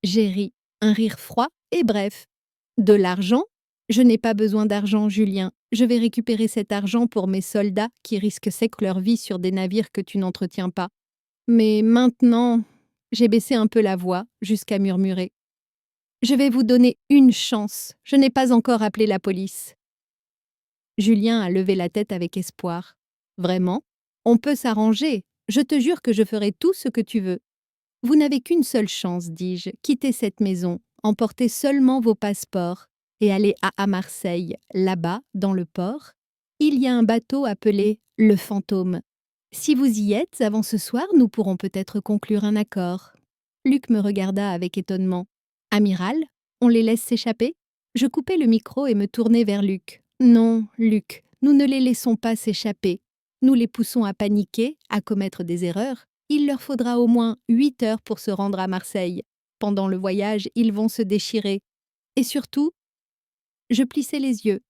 J'ai ri, un rire froid et bref. « De l'argent? Je n'ai pas besoin d'argent, Julien. Je vais récupérer cet argent pour mes soldats qui risquent sec leur vie sur des navires que tu n'entretiens pas. Mais maintenant… » J'ai baissé un peu la voix, jusqu'à murmurer. « Je vais vous donner une chance. Je n'ai pas encore appelé la police. » Julien a levé la tête avec espoir. « Vraiment? On peut s'arranger. Je te jure que je ferai tout ce que tu veux. » « Vous n'avez qu'une seule chance, dis-je. Quittez cette maison, emportez seulement vos passeports et allez à Marseille. Là-bas, dans le port, il y a un bateau appelé le Fantôme. Si vous y êtes avant ce soir, nous pourrons peut-être conclure un accord. » Luc me regarda avec étonnement. « Amiral, on les laisse s'échapper ?» Je coupai le micro et me tournai vers Luc. « Non, Luc, nous ne les laissons pas s'échapper. Nous les poussons à paniquer, à commettre des erreurs. Il leur faudra au moins 8 heures pour se rendre à Marseille. Pendant le voyage, ils vont se déchirer. Et surtout… » Je plissai les yeux.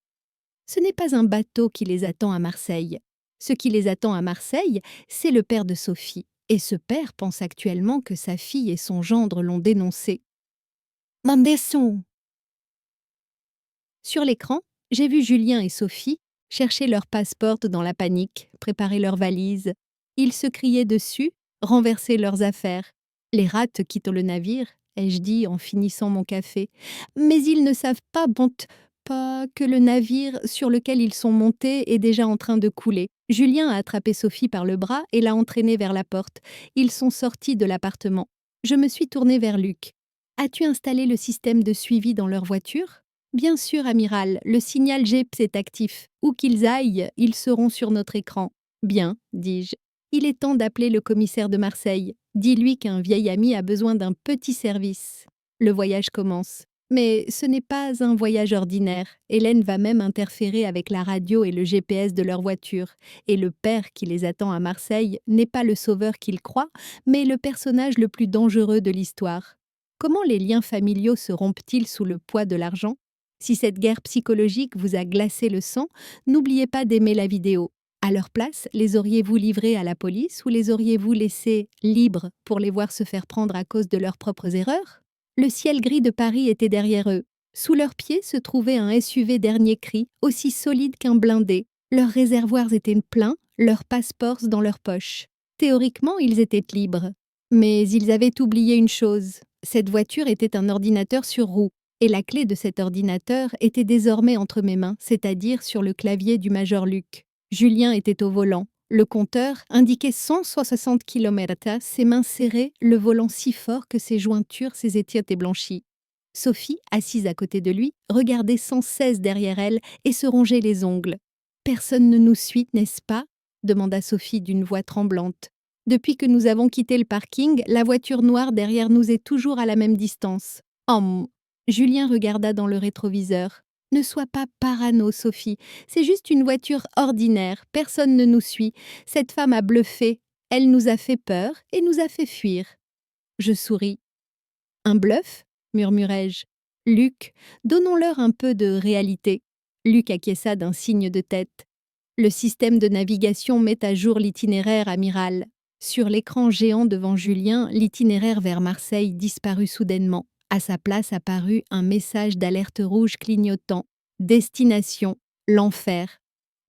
Ce n'est pas un bateau qui les attend à Marseille. Ce qui les attend à Marseille, c'est le père de Sophie. Et ce père pense actuellement que sa fille et son gendre l'ont dénoncé. Mandesson! Sur l'écran, j'ai vu Julien et Sophie chercher leurs passeports dans la panique, préparer leurs valises. Ils se criaient dessus, renverser leurs affaires. « Les rats quittent le navire », ai-je dit en finissant mon café. « Mais ils ne savent pas que le navire sur lequel ils sont montés est déjà en train de couler. » Julien a attrapé Sophie par le bras et l'a entraînée vers la porte. Ils sont sortis de l'appartement. Je me suis tournée vers Luc. « As-tu installé le système de suivi dans leur voiture ? » « Bien sûr, amiral, le signal GEPS est actif. Où qu'ils aillent, ils seront sur notre écran. »« Bien, dis-je. Il est temps d'appeler le commissaire de Marseille. Dis-lui qu'un vieil ami a besoin d'un petit service. » Le voyage commence. Mais ce n'est pas un voyage ordinaire. Hélène va même interférer avec la radio et le GPS de leur voiture. Et le père qui les attend à Marseille n'est pas le sauveur qu'il croit, mais le personnage le plus dangereux de l'histoire. Comment les liens familiaux se rompent-ils sous le poids de l'argent ? Si cette guerre psychologique vous a glacé le sang, n'oubliez pas d'aimer la vidéo. À leur place, les auriez-vous livrés à la police ou les auriez-vous laissés libres pour les voir se faire prendre à cause de leurs propres erreurs ? Le ciel gris de Paris était derrière eux. Sous leurs pieds se trouvait un SUV dernier cri, aussi solide qu'un blindé. Leurs réservoirs étaient pleins, leurs passeports dans leurs poches. Théoriquement, ils étaient libres. Mais ils avaient oublié une chose. Cette voiture était un ordinateur sur roue. Et la clé de cet ordinateur était désormais entre mes mains, c'est-à-dire sur le clavier du major Luc. Julien était au volant. Le compteur indiquait 160 km/h, ses mains serrées, le volant si fort que ses jointures, ses étaient blanchies. Sophie, assise à côté de lui, regardait sans cesse derrière elle et se rongeait les ongles. « Personne ne nous suit, n'est-ce pas ?» demanda Sophie d'une voix tremblante. « Depuis que nous avons quitté le parking, la voiture noire derrière nous est toujours à la même distance. » « Oh !» Julien regarda dans le rétroviseur. « Ne sois pas parano, Sophie. C'est juste une voiture ordinaire. Personne ne nous suit. Cette femme a bluffé. Elle nous a fait peur et nous a fait fuir. » Je souris. « Un bluff ?» murmurai-je. « Luc, donnons-leur un peu de réalité. » Luc acquiesça d'un signe de tête. « Le système de navigation met à jour l'itinéraire, amiral. » Sur l'écran géant devant Julien, l'itinéraire vers Marseille disparut soudainement. À sa place apparut un message d'alerte rouge clignotant. « Destination, l'enfer. »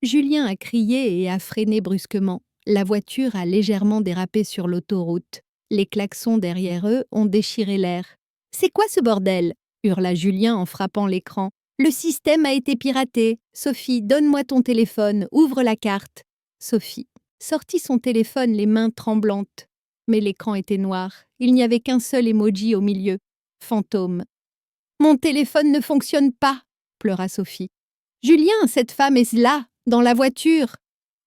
Julien a crié et a freiné brusquement. La voiture a légèrement dérapé sur l'autoroute. Les klaxons derrière eux ont déchiré l'air. « C'est quoi ce bordel ?» hurla Julien en frappant l'écran. « Le système a été piraté. Sophie, donne-moi ton téléphone, ouvre la carte. » Sophie sortit son téléphone les mains tremblantes. Mais l'écran était noir. Il n'y avait qu'un seul emoji au milieu. Fantôme. Mon téléphone ne fonctionne pas, pleura Sophie. Julien, cette femme est là, dans la voiture.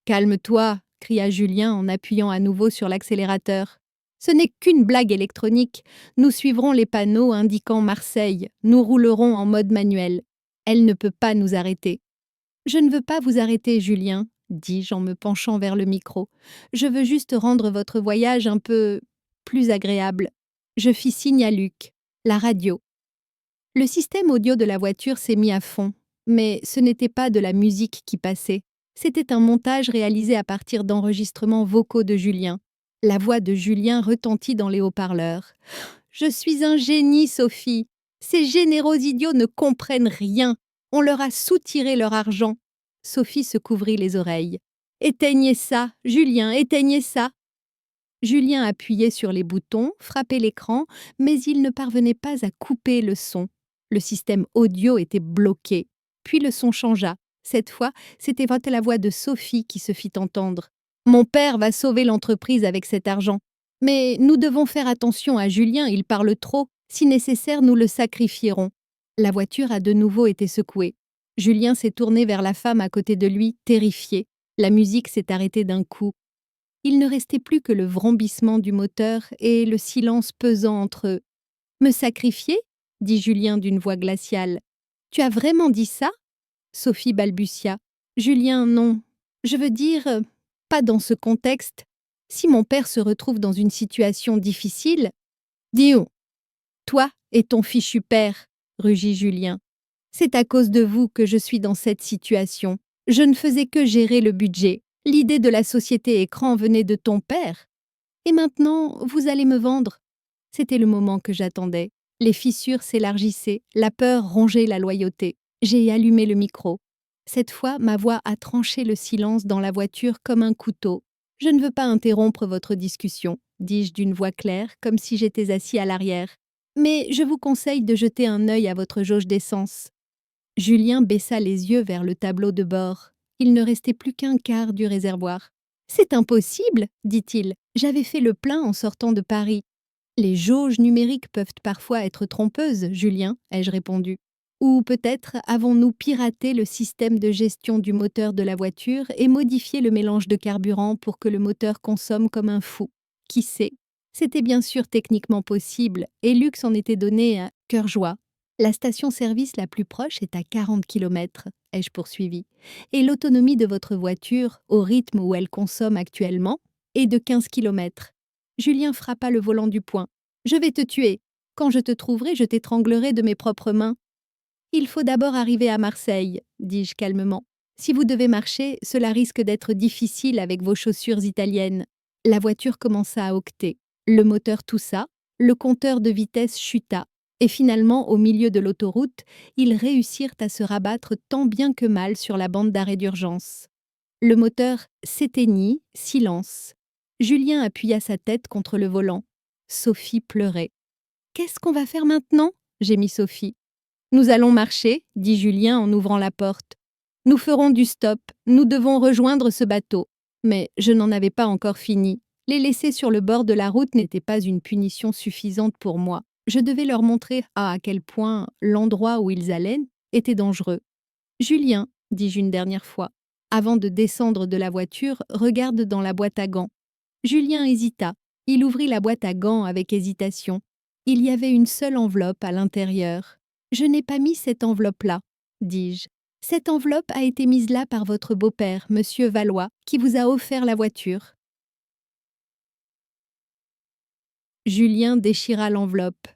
Calme-toi, cria Julien en appuyant à nouveau sur l'accélérateur. Ce n'est qu'une blague électronique. Nous suivrons les panneaux indiquant Marseille. Nous roulerons en mode manuel. Elle ne peut pas nous arrêter. Je ne veux pas vous arrêter, Julien, dis-je en me penchant vers le micro. Je veux juste rendre votre voyage un peu plus agréable. Je fis signe à Luc. La radio. Le système audio de la voiture s'est mis à fond, mais ce n'était pas de la musique qui passait. C'était un montage réalisé à partir d'enregistrements vocaux de Julien. La voix de Julien retentit dans les haut-parleurs. « Je suis un génie, Sophie. Ces généraux idiots ne comprennent rien. On leur a soutiré leur argent. » Sophie se couvrit les oreilles. « Éteignez ça, Julien, éteignez ça !» Julien appuyait sur les boutons, frappait l'écran, mais il ne parvenait pas à couper le son. Le système audio était bloqué. Puis le son changea. Cette fois, c'était la voix de Sophie qui se fit entendre. « Mon père va sauver l'entreprise avec cet argent. Mais nous devons faire attention à Julien, il parle trop. Si nécessaire, nous le sacrifierons. » La voiture a de nouveau été secouée. Julien s'est tourné vers la femme à côté de lui, terrifié. La musique s'est arrêtée d'un coup. Il ne restait plus que le vrombissement du moteur et le silence pesant entre eux. « Me sacrifier ?» dit Julien d'une voix glaciale. « Tu as vraiment dit ça ?» Sophie balbutia. « Julien, non. Je veux dire, pas dans ce contexte. Si mon père se retrouve dans une situation difficile... » « Dis-on, toi et ton fichu père, » rugit Julien. « C'est à cause de vous que je suis dans cette situation. Je ne faisais que gérer le budget. L'idée de la société écran venait de ton père. Et maintenant, vous allez me vendre. » C'était le moment que j'attendais. Les fissures s'élargissaient, la peur rongeait la loyauté. J'ai allumé le micro. Cette fois, ma voix a tranché le silence dans la voiture comme un couteau. « Je ne veux pas interrompre votre discussion, » dis-je d'une voix claire, comme si j'étais assis à l'arrière. « Mais je vous conseille de jeter un œil à votre jauge d'essence. » Julien baissa les yeux vers le tableau de bord. Il ne restait plus qu'un quart du réservoir. « C'est impossible, » dit-il. « J'avais fait le plein en sortant de Paris. » « Les jauges numériques peuvent parfois être trompeuses, Julien, ai-je répondu. Ou peut-être avons-nous piraté le système de gestion du moteur de la voiture et modifié le mélange de carburant pour que le moteur consomme comme un fou. Qui sait? C'était bien sûr techniquement possible et Luc s'en était donné à cœur joie. La station-service la plus proche est à 40 km, ai-je poursuivi, et l'autonomie de votre voiture, au rythme où elle consomme actuellement, est de 15 km. Julien frappa le volant du poing. « Je vais te tuer. Quand je te trouverai, je t'étranglerai de mes propres mains. »« Il faut d'abord arriver à Marseille, » dis-je calmement. « Si vous devez marcher, cela risque d'être difficile avec vos chaussures italiennes. » La voiture commença à octer. Le moteur toussa, le compteur de vitesse chuta, et finalement, au milieu de l'autoroute, ils réussirent à se rabattre tant bien que mal sur la bande d'arrêt d'urgence. Le moteur s'éteignit, silence. Julien appuya sa tête contre le volant. Sophie pleurait. « Qu'est-ce qu'on va faire maintenant ?» gémit Sophie. « Nous allons marcher, » dit Julien en ouvrant la porte. « Nous ferons du stop, nous devons rejoindre ce bateau. » Mais je n'en avais pas encore fini. Les laisser sur le bord de la route n'était pas une punition suffisante pour moi. Je devais leur montrer à quel point l'endroit où ils allaient était dangereux. « Julien, » dis-je une dernière fois, avant de descendre de la voiture, regarde dans la boîte à gants. Julien hésita. Il ouvrit la boîte à gants avec hésitation. Il y avait une seule enveloppe à l'intérieur. « Je n'ai pas mis cette enveloppe-là, » dis-je. « Cette enveloppe a été mise là par votre beau-père, monsieur Valois, qui vous a offert la voiture. » Julien déchira l'enveloppe.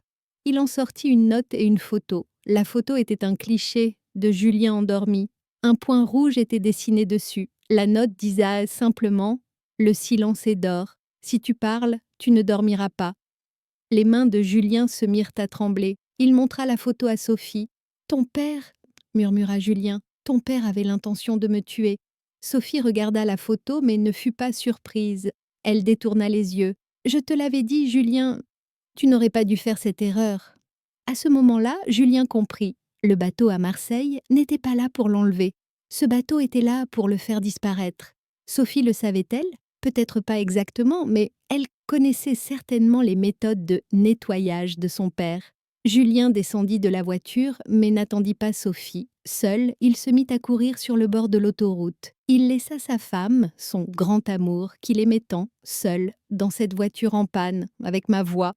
Il en sortit une note et une photo. La photo était un cliché de Julien endormi. Un point rouge était dessiné dessus. La note disait simplement « Le silence est d'or. Si tu parles, tu ne dormiras pas. » Les mains de Julien se mirent à trembler. Il montra la photo à Sophie. « Ton père, » murmura Julien, « ton père avait l'intention de me tuer. » Sophie regarda la photo mais ne fut pas surprise. Elle détourna les yeux. « Je te l'avais dit, Julien, tu n'aurais pas dû faire cette erreur. » À ce moment-là, Julien comprit. Le bateau à Marseille n'était pas là pour l'enlever. Ce bateau était là pour le faire disparaître. Sophie le savait-elle? Peut-être pas exactement, mais elle connaissait certainement les méthodes de nettoyage de son père. Julien descendit de la voiture, mais n'attendit pas Sophie. Seul, il se mit à courir sur le bord de l'autoroute. Il laissa sa femme, son grand amour, qu'il aimait tant, seul, dans cette voiture en panne, avec ma voix.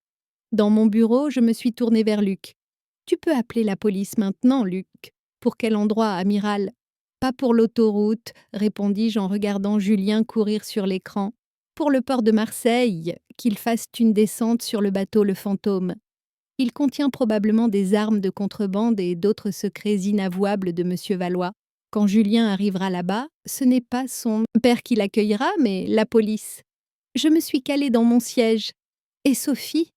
Dans mon bureau, je me suis tournée vers Luc. « Tu peux appeler la police maintenant, Luc. »« Pour quel endroit, amiral ?»« Pas pour l'autoroute, » répondis-je en regardant Julien courir sur l'écran. « Pour le port de Marseille, qu'il fasse une descente sur le bateau Le Fantôme. Il contient probablement des armes de contrebande et d'autres secrets inavouables de M. Valois. Quand Julien arrivera là-bas, ce n'est pas son père qui l'accueillera, mais la police. » Je me suis calée dans mon siège. Et Sophie ?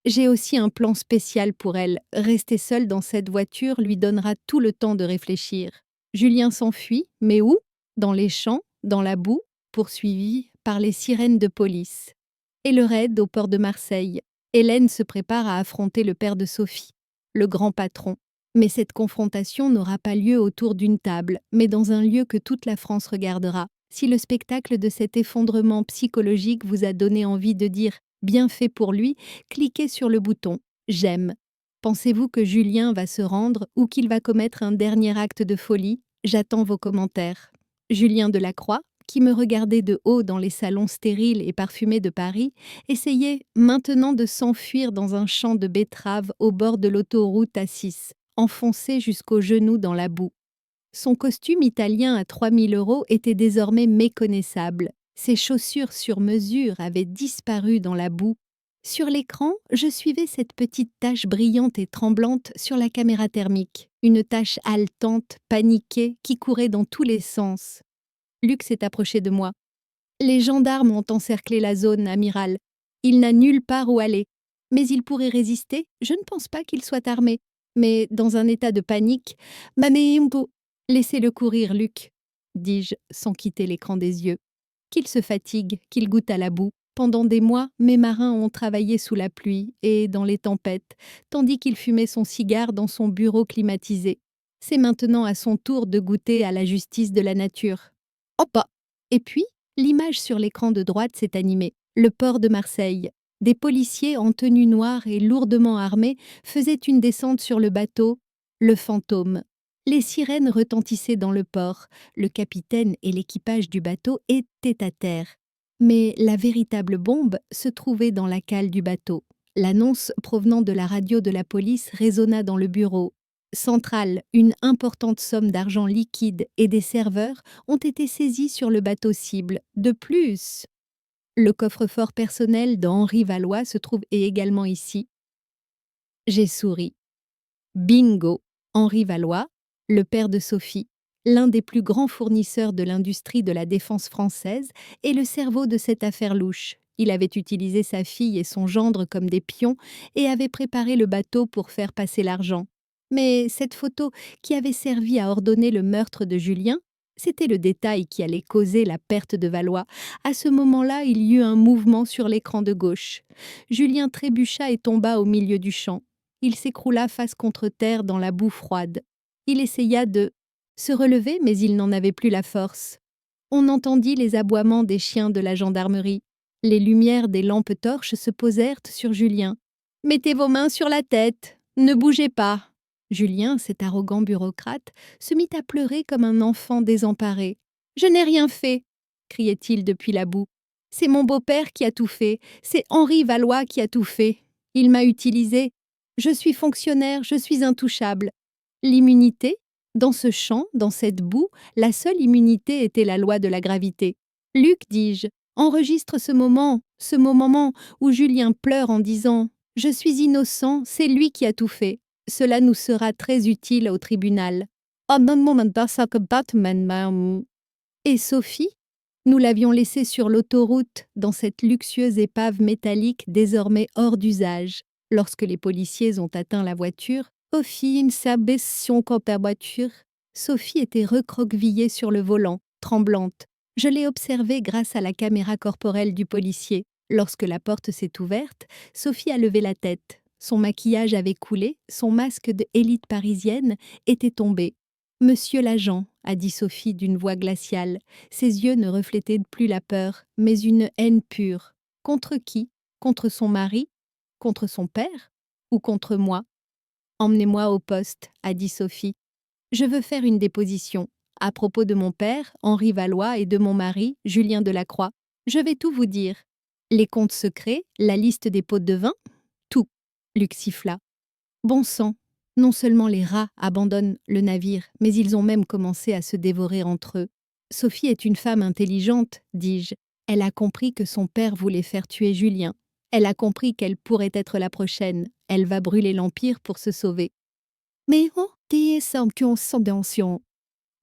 J'ai aussi un plan spécial pour elle. Rester seule dans cette voiture lui donnera tout le temps de réfléchir. Julien s'enfuit, mais où ? Dans les champs, dans la boue, poursuivi par les sirènes de police. Et le raid au port de Marseille. Hélène se prépare à affronter le père de Sophie, le grand patron. Mais cette confrontation n'aura pas lieu autour d'une table, mais dans un lieu que toute la France regardera. Si le spectacle de cet effondrement psychologique vous a donné envie de dire « bien fait pour lui », cliquez sur le bouton « j'aime ». Pensez-vous que Julien va se rendre ou qu'il va commettre un dernier acte de folie ? J'attends vos commentaires. Julien Delacroix, qui me regardait de haut dans les salons stériles et parfumés de Paris, essayait maintenant de s'enfuir dans un champ de betteraves au bord de l'autoroute A6, enfoncé jusqu'aux genoux dans la boue. Son costume italien à 3 000 € était désormais méconnaissable. Ses chaussures sur mesure avaient disparu dans la boue. Sur l'écran, je suivais cette petite tache brillante et tremblante sur la caméra thermique, une tache haletante, paniquée, qui courait dans tous les sens. Luc s'est approché de moi. « Les gendarmes ont encerclé la zone, amiral. Il n'a nulle part où aller. Mais il pourrait résister. Je ne pense pas qu'il soit armé. Mais dans un état de panique, laissez-le courir, Luc, dis-je sans quitter l'écran des yeux. Qu'il se fatigue, qu'il goûte à la boue. Pendant des mois, mes marins ont travaillé sous la pluie et dans les tempêtes, tandis qu'il fumait son cigare dans son bureau climatisé. C'est maintenant à son tour de goûter à la justice de la nature. Hop ! Et puis, l'image sur l'écran de droite s'est animée. Le port de Marseille. Des policiers en tenue noire et lourdement armés faisaient une descente sur le bateau Le Fantôme. Les sirènes retentissaient dans le port. Le capitaine et l'équipage du bateau étaient à terre. Mais la véritable bombe se trouvait dans la cale du bateau. L'annonce provenant de la radio de la police résonna dans le bureau. Centrale, une importante somme d'argent liquide et des serveurs ont été saisis sur le bateau cible. De plus, le coffre-fort personnel d'Henri Valois se trouve également ici. J'ai souri. Bingo! Henri Valois, le père de Sophie, l'un des plus grands fournisseurs de l'industrie de la défense française, est le cerveau de cette affaire louche. Il avait utilisé sa fille et son gendre comme des pions et avait préparé le bateau pour faire passer l'argent. Mais cette photo qui avait servi à ordonner le meurtre de Julien, c'était le détail qui allait causer la perte de Valois. À ce moment-là, il y eut un mouvement sur l'écran de gauche. Julien trébucha et tomba au milieu du champ. Il s'écroula face contre terre dans la boue froide. Il essaya de se relever, mais il n'en avait plus la force. On entendit les aboiements des chiens de la gendarmerie. Les lumières des lampes torches se posèrent sur Julien. « Mettez vos mains sur la tête, ne bougez pas !» Julien, cet arrogant bureaucrate, se mit à pleurer comme un enfant désemparé. « Je n'ai rien fait !» criait-il depuis la boue. « C'est mon beau-père qui a tout fait, c'est Henri Valois qui a tout fait. Il m'a utilisé. Je suis fonctionnaire, je suis intouchable. » L'immunité ? Dans ce champ, dans cette boue, la seule immunité était la loi de la gravité. « Luc, dis-je, enregistre ce moment où Julien pleure en disant « Je suis innocent, c'est lui qui a tout fait. » Cela nous sera très utile au tribunal. Et Sophie ? Nous l'avions laissée sur l'autoroute, dans cette luxueuse épave métallique désormais hors d'usage. Lorsque les policiers ont atteint la voiture, Sophie était recroquevillée sur le volant, tremblante. Je l'ai observée grâce à la caméra corporelle du policier. Lorsque la porte s'est ouverte, Sophie a levé la tête. Son maquillage avait coulé, son masque d'élite parisienne était tombé. « Monsieur l'agent », a dit Sophie d'une voix glaciale. Ses yeux ne reflétaient plus la peur, mais une haine pure. Contre qui ? Contre son mari? Contre son père? Ou contre moi? Emmenez-moi au poste, a dit Sophie. Je veux faire une déposition. À propos de mon père, Henri Valois, et de mon mari, Julien Delacroix. Je vais tout vous dire. Les comptes secrets, la liste des pots de vin? Tout. Luc siffla. Bon sang, non seulement les rats abandonnent le navire, mais ils ont même commencé à se dévorer entre eux. Sophie est une femme intelligente, dis-je. Elle a compris que son père voulait faire tuer Julien. Elle a compris qu'elle pourrait être la prochaine. Elle va brûler l'Empire pour se sauver. Mais oh, des subventions.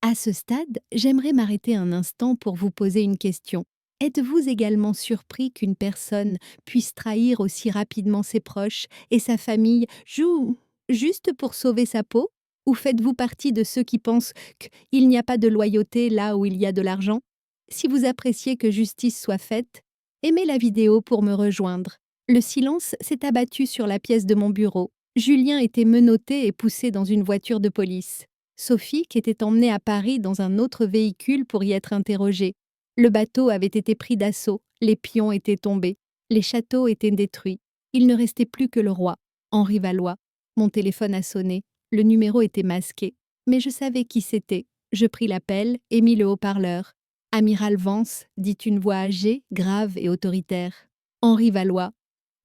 À ce stade, j'aimerais m'arrêter un instant pour vous poser une question. Êtes-vous également surpris qu'une personne puisse trahir aussi rapidement ses proches et sa famille juste pour sauver sa peau? Ou faites-vous partie de ceux qui pensent qu'il n'y a pas de loyauté là où il y a de l'argent? Si vous appréciez que justice soit faite, aimez la vidéo pour me rejoindre. Le silence s'est abattu sur la pièce de mon bureau. Julien était menotté et poussé dans une voiture de police. Sophie, qui était emmenée à Paris dans un autre véhicule pour y être interrogée. Le bateau avait été pris d'assaut, les pions étaient tombés, les châteaux étaient détruits. Il ne restait plus que le roi, Henri Valois. Mon téléphone a sonné, le numéro était masqué. Mais je savais qui c'était. Je pris l'appel et mis le haut-parleur. Amiral Vance, dit une voix âgée, grave et autoritaire. Henri Valois.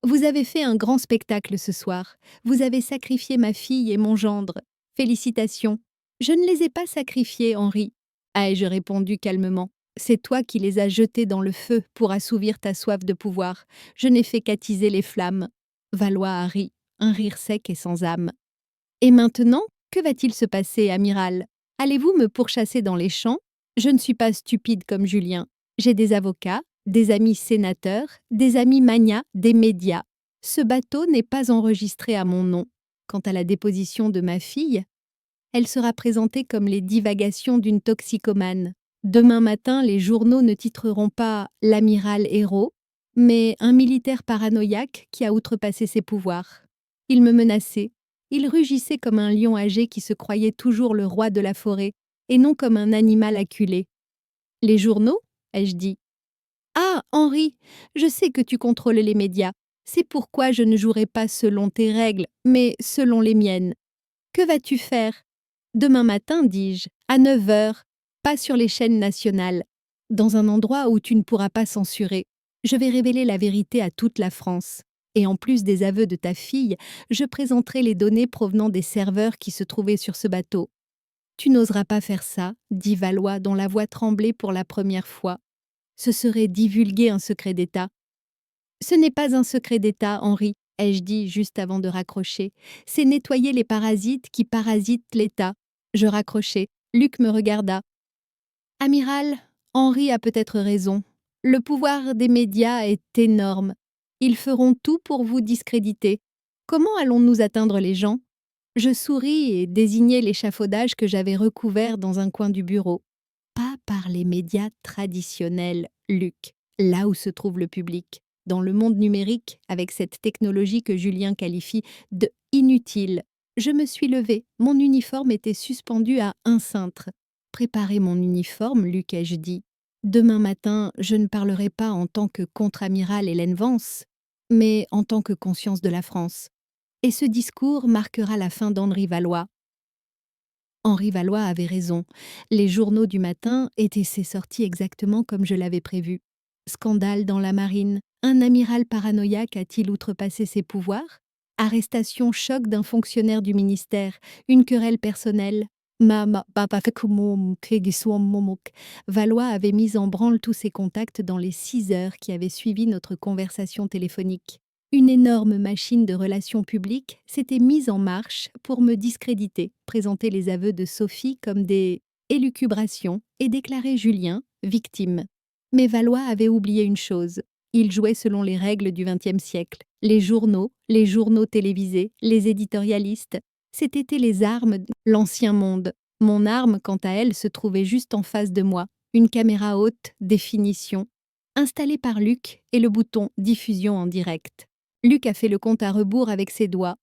Vous avez fait un grand spectacle ce soir. Vous avez sacrifié ma fille et mon gendre. Félicitations. Je ne les ai pas sacrifiés, Henri, ai-je répondu calmement. C'est toi qui les as jetés dans le feu pour assouvir ta soif de pouvoir. Je n'ai fait qu'attiser les flammes. Valois a ri, un rire sec et sans âme. Et maintenant, que va-t-il se passer, amiral? Allez-vous me pourchasser dans les champs? Je ne suis pas stupide comme Julien. J'ai des avocats, des amis sénateurs, des amis magnats, des médias. Ce bateau n'est pas enregistré à mon nom. Quant à la déposition de ma fille, elle sera présentée comme les divagations d'une toxicomane. Demain matin, les journaux ne titreront pas « l'amiral héros », mais « un militaire paranoïaque qui a outrepassé ses pouvoirs ». Il me menaçait. Il rugissait comme un lion âgé qui se croyait toujours le roi de la forêt, et non comme un animal acculé. « Les journaux ?» ai-je dit. « Ah, Henri, je sais que tu contrôles les médias. C'est pourquoi je ne jouerai pas selon tes règles, mais selon les miennes. Que vas-tu faire ? Demain matin, dis-je, à 9 heures, pas sur les chaînes nationales, dans un endroit où tu ne pourras pas censurer. Je vais révéler la vérité à toute la France. Et en plus des aveux de ta fille, je présenterai les données provenant des serveurs qui se trouvaient sur ce bateau. Tu n'oseras pas faire ça, dit Valois, dont la voix tremblait pour la première fois. Ce serait divulguer un secret d'État. Ce n'est pas un secret d'État, Henri, ai-je dit juste avant de raccrocher. C'est nettoyer les parasites qui parasitent l'État. Je raccrochai. Luc me regarda. Amiral, Henri a peut-être raison. Le pouvoir des médias est énorme. Ils feront tout pour vous discréditer. Comment allons-nous atteindre les gens? Je souris et désignai l'échafaudage que j'avais recouvert dans un coin du bureau. Pas par les médias traditionnels, Luc, là où se trouve le public. Dans le monde numérique, avec cette technologie que Julien qualifie de « inutile ». Je me suis levée, mon uniforme était suspendu à un cintre. Préparez mon uniforme, Luc, ai-je dit. Demain matin, je ne parlerai pas en tant que contre-amiral Hélène Vance, mais en tant que conscience de la France. Et ce discours marquera la fin d'Henri Valois. Henri Valois avait raison. Les journaux du matin étaient sortis exactement comme je l'avais prévu. Scandale dans la marine. Un amiral paranoïaque a-t-il outrepassé ses pouvoirs? Arrestation choc d'un fonctionnaire du ministère. Une querelle personnelle. Valois avait mis en branle tous ses contacts dans les 6 heures qui avaient suivi notre conversation téléphonique. Une énorme machine de relations publiques s'était mise en marche pour me discréditer, présenter les aveux de Sophie comme des élucubrations et déclarer Julien victime. Mais Valois avait oublié une chose. Il jouait selon les règles du XXe siècle. Les journaux télévisés, les éditorialistes, c'étaient les armes de l'ancien monde. Mon arme, quant à elle, se trouvait juste en face de moi. Une caméra haute définition, installée par Luc et le bouton diffusion en direct. Luc a fait le compte à rebours avec ses doigts.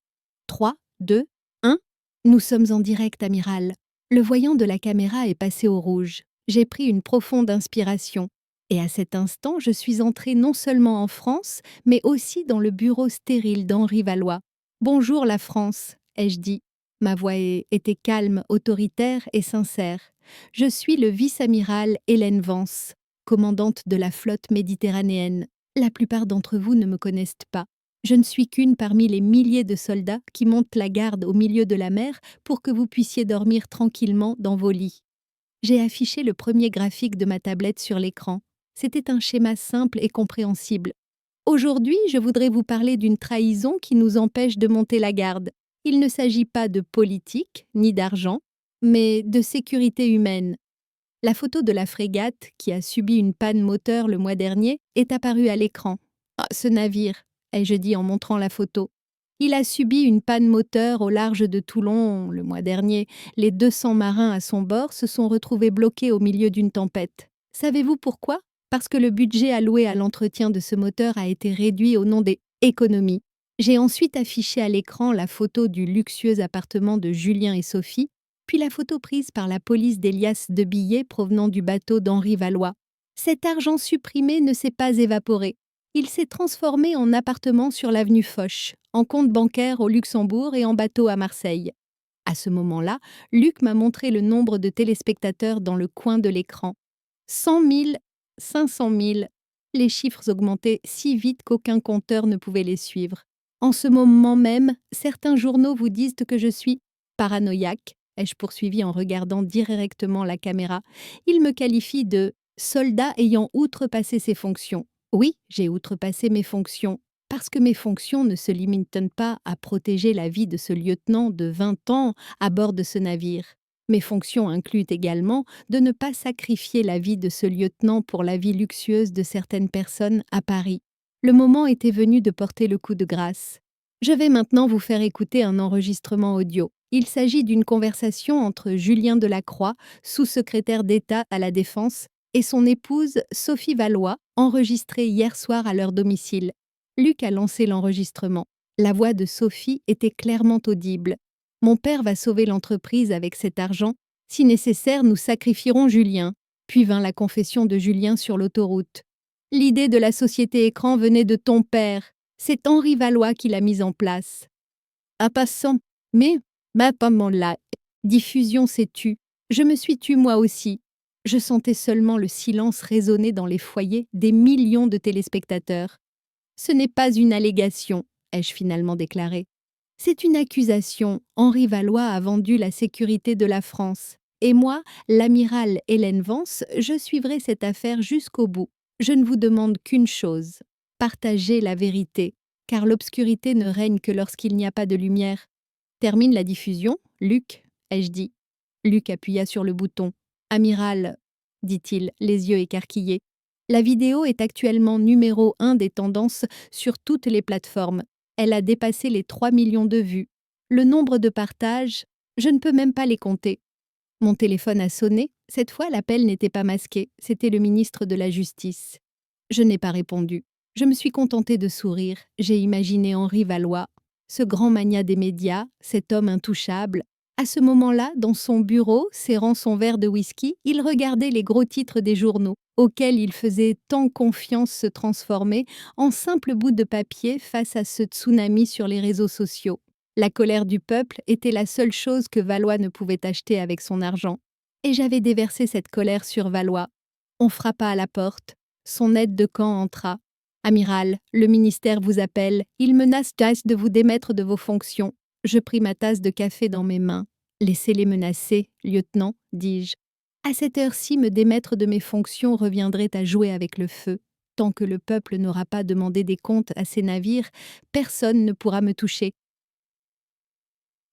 3, 2, 1. Nous sommes en direct, amiral. Le voyant de la caméra est passé au rouge. J'ai pris une profonde inspiration. Et à cet instant, je suis entrée non seulement en France, mais aussi dans le bureau stérile d'Henri Valois. « Bonjour la France », ai-je dit. Ma voix était calme, autoritaire et sincère. Je suis le vice-amiral Hélène Vance, commandante de la flotte méditerranéenne. La plupart d'entre vous ne me connaissent pas. Je ne suis qu'une parmi les milliers de soldats qui montent la garde au milieu de la mer pour que vous puissiez dormir tranquillement dans vos lits. J'ai affiché le premier graphique de ma tablette sur l'écran. C'était un schéma simple et compréhensible. Aujourd'hui, je voudrais vous parler d'une trahison qui nous empêche de monter la garde. Il ne s'agit pas de politique, ni d'argent, mais de sécurité humaine. La photo de la frégate, qui a subi une panne moteur le mois dernier, est apparue à l'écran. « Ah, ce navire !» ai-je dit en montrant la photo. Il a subi une panne moteur au large de Toulon le mois dernier. Les 200 marins à son bord se sont retrouvés bloqués au milieu d'une tempête. Savez-vous pourquoi ? Parce que le budget alloué à l'entretien de ce moteur a été réduit au nom des économies. J'ai ensuite affiché à l'écran la photo du luxueux appartement de Julien et Sophie, puis la photo prise par la police d'Elias de Billet provenant du bateau d'Henri Valois. Cet argent supprimé ne s'est pas évaporé. Il s'est transformé en appartement sur l'avenue Foch, en compte bancaire au Luxembourg et en bateau à Marseille. À ce moment-là, Luc m'a montré le nombre de téléspectateurs dans le coin de l'écran. 100 000, 500 000. Les chiffres augmentaient si vite qu'aucun compteur ne pouvait les suivre. En ce moment même, certains journaux vous disent que je suis paranoïaque, ai-je poursuivi en regardant directement la caméra. Ils me qualifient de soldat ayant outrepassé ses fonctions. Oui, j'ai outrepassé mes fonctions, parce que mes fonctions ne se limitent pas à protéger la vie de ce lieutenant de 20 ans à bord de ce navire. Mes fonctions incluent également de ne pas sacrifier la vie de ce lieutenant pour la vie luxueuse de certaines personnes à Paris. Le moment était venu de porter le coup de grâce. Je vais maintenant vous faire écouter un enregistrement audio. Il s'agit d'une conversation entre Julien Delacroix, sous-secrétaire d'État à la Défense, et son épouse Sophie Valois, enregistrée hier soir à leur domicile. Luc a lancé l'enregistrement. La voix de Sophie était clairement audible. « Mon père va sauver l'entreprise avec cet argent. Si nécessaire, nous sacrifierons Julien. » Puis vint la confession de Julien sur l'autoroute. « L'idée de la société écran venait de ton père. C'est Henri Valois qui l'a mise en place. » En passant, mais maman la diffusion s'est tue. Je me suis tue moi aussi. Je sentais seulement le silence résonner dans les foyers des millions de téléspectateurs. « Ce n'est pas une allégation, » ai-je finalement déclaré. « C'est une accusation. Henri Valois a vendu la sécurité de la France. Et moi, l'amiral Hélène Vance, je suivrai cette affaire jusqu'au bout. Je ne vous demande qu'une chose, partagez la vérité, car l'obscurité ne règne que lorsqu'il n'y a pas de lumière. » Termine la diffusion, Luc, ai-je dit. Luc appuya sur le bouton. « Amiral, » dit-il, les yeux écarquillés. La vidéo est actuellement numéro 1 des tendances sur toutes les plateformes. Elle a dépassé les 3 millions de vues. Le nombre de partages, je ne peux même pas les compter. Mon téléphone a sonné. Cette fois, l'appel n'était pas masqué. C'était le ministre de la Justice. Je n'ai pas répondu. Je me suis contentée de sourire. J'ai imaginé Henri Valois, ce grand magnat des médias, cet homme intouchable. À ce moment-là, dans son bureau, serrant son verre de whisky, il regardait les gros titres des journaux, auxquels il faisait tant confiance se transformer en simples bouts de papier face à ce tsunami sur les réseaux sociaux. La colère du peuple était la seule chose que Valois ne pouvait acheter avec son argent. Et j'avais déversé cette colère sur Valois. On frappa à la porte. Son aide de camp entra. « Amiral, le ministère vous appelle. Il menace de vous démettre de vos fonctions. » Je pris ma tasse de café dans mes mains. « Laissez-les menacer, lieutenant, dis-je. À cette heure-ci, me démettre de mes fonctions reviendrait à jouer avec le feu. Tant que le peuple n'aura pas demandé des comptes à ses navires, personne ne pourra me toucher. »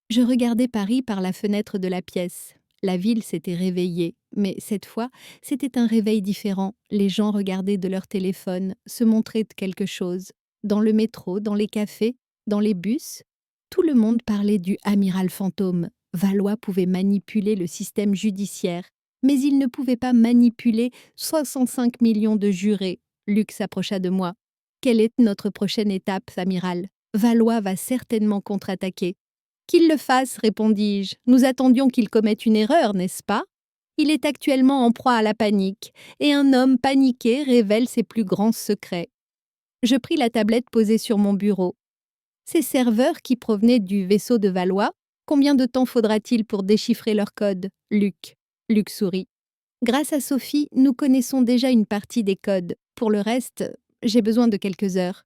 Je regardais Paris par la fenêtre de la pièce. La ville s'était réveillée, mais cette fois, c'était un réveil différent. Les gens regardaient de leur téléphone, se montraient de quelque chose. Dans le métro, dans les cafés, dans les bus, tout le monde parlait du amiral fantôme. Valois pouvait manipuler le système judiciaire, mais il ne pouvait pas manipuler 65 millions de jurés. Luc s'approcha de moi. « Quelle est notre prochaine étape, amiral ? Valois va certainement contre-attaquer. » « Qu'il le fasse, répondis-je. Nous attendions qu'il commette une erreur, n'est-ce pas ? Il est actuellement en proie à la panique, et un homme paniqué révèle ses plus grands secrets. Je pris la tablette posée sur mon bureau. Ces serveurs qui provenaient du vaisseau de Valois, combien de temps faudra-t-il pour déchiffrer leur code, Luc? Luc sourit. Grâce à Sophie, nous connaissons déjà une partie des codes. Pour le reste, j'ai besoin de quelques heures.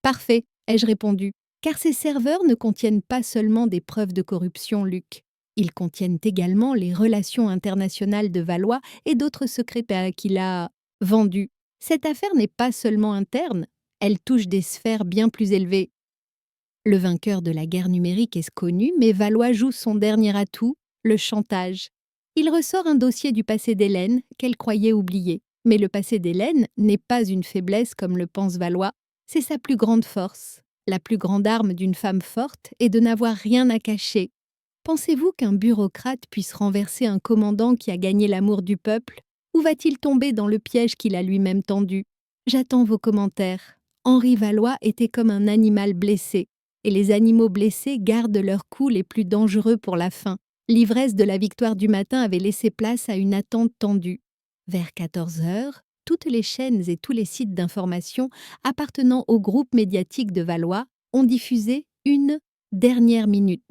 Parfait, ai-je répondu, car ces serveurs ne contiennent pas seulement des preuves de corruption, Luc. Ils contiennent également les relations internationales de Valois et d'autres secrets qu'il a vendus. Cette affaire n'est pas seulement interne, elle touche des sphères bien plus élevées. Le vainqueur de la guerre numérique est connu, mais Valois joue son dernier atout, le chantage. Il ressort un dossier du passé d'Hélène qu'elle croyait oublié. Mais le passé d'Hélène n'est pas une faiblesse comme le pense Valois, c'est sa plus grande force. La plus grande arme d'une femme forte est de n'avoir rien à cacher. Pensez-vous qu'un bureaucrate puisse renverser un commandant qui a gagné l'amour du peuple? Ou va-t-il tomber dans le piège qu'il a lui-même tendu? J'attends vos commentaires. Henri Valois était comme un animal blessé, et les animaux blessés gardent leurs coups les plus dangereux pour la fin. L'ivresse de la victoire du matin avait laissé place à une attente tendue. Vers 14 heures, toutes les chaînes et tous les sites d'information appartenant au groupe médiatique de Valois ont diffusé une dernière minute.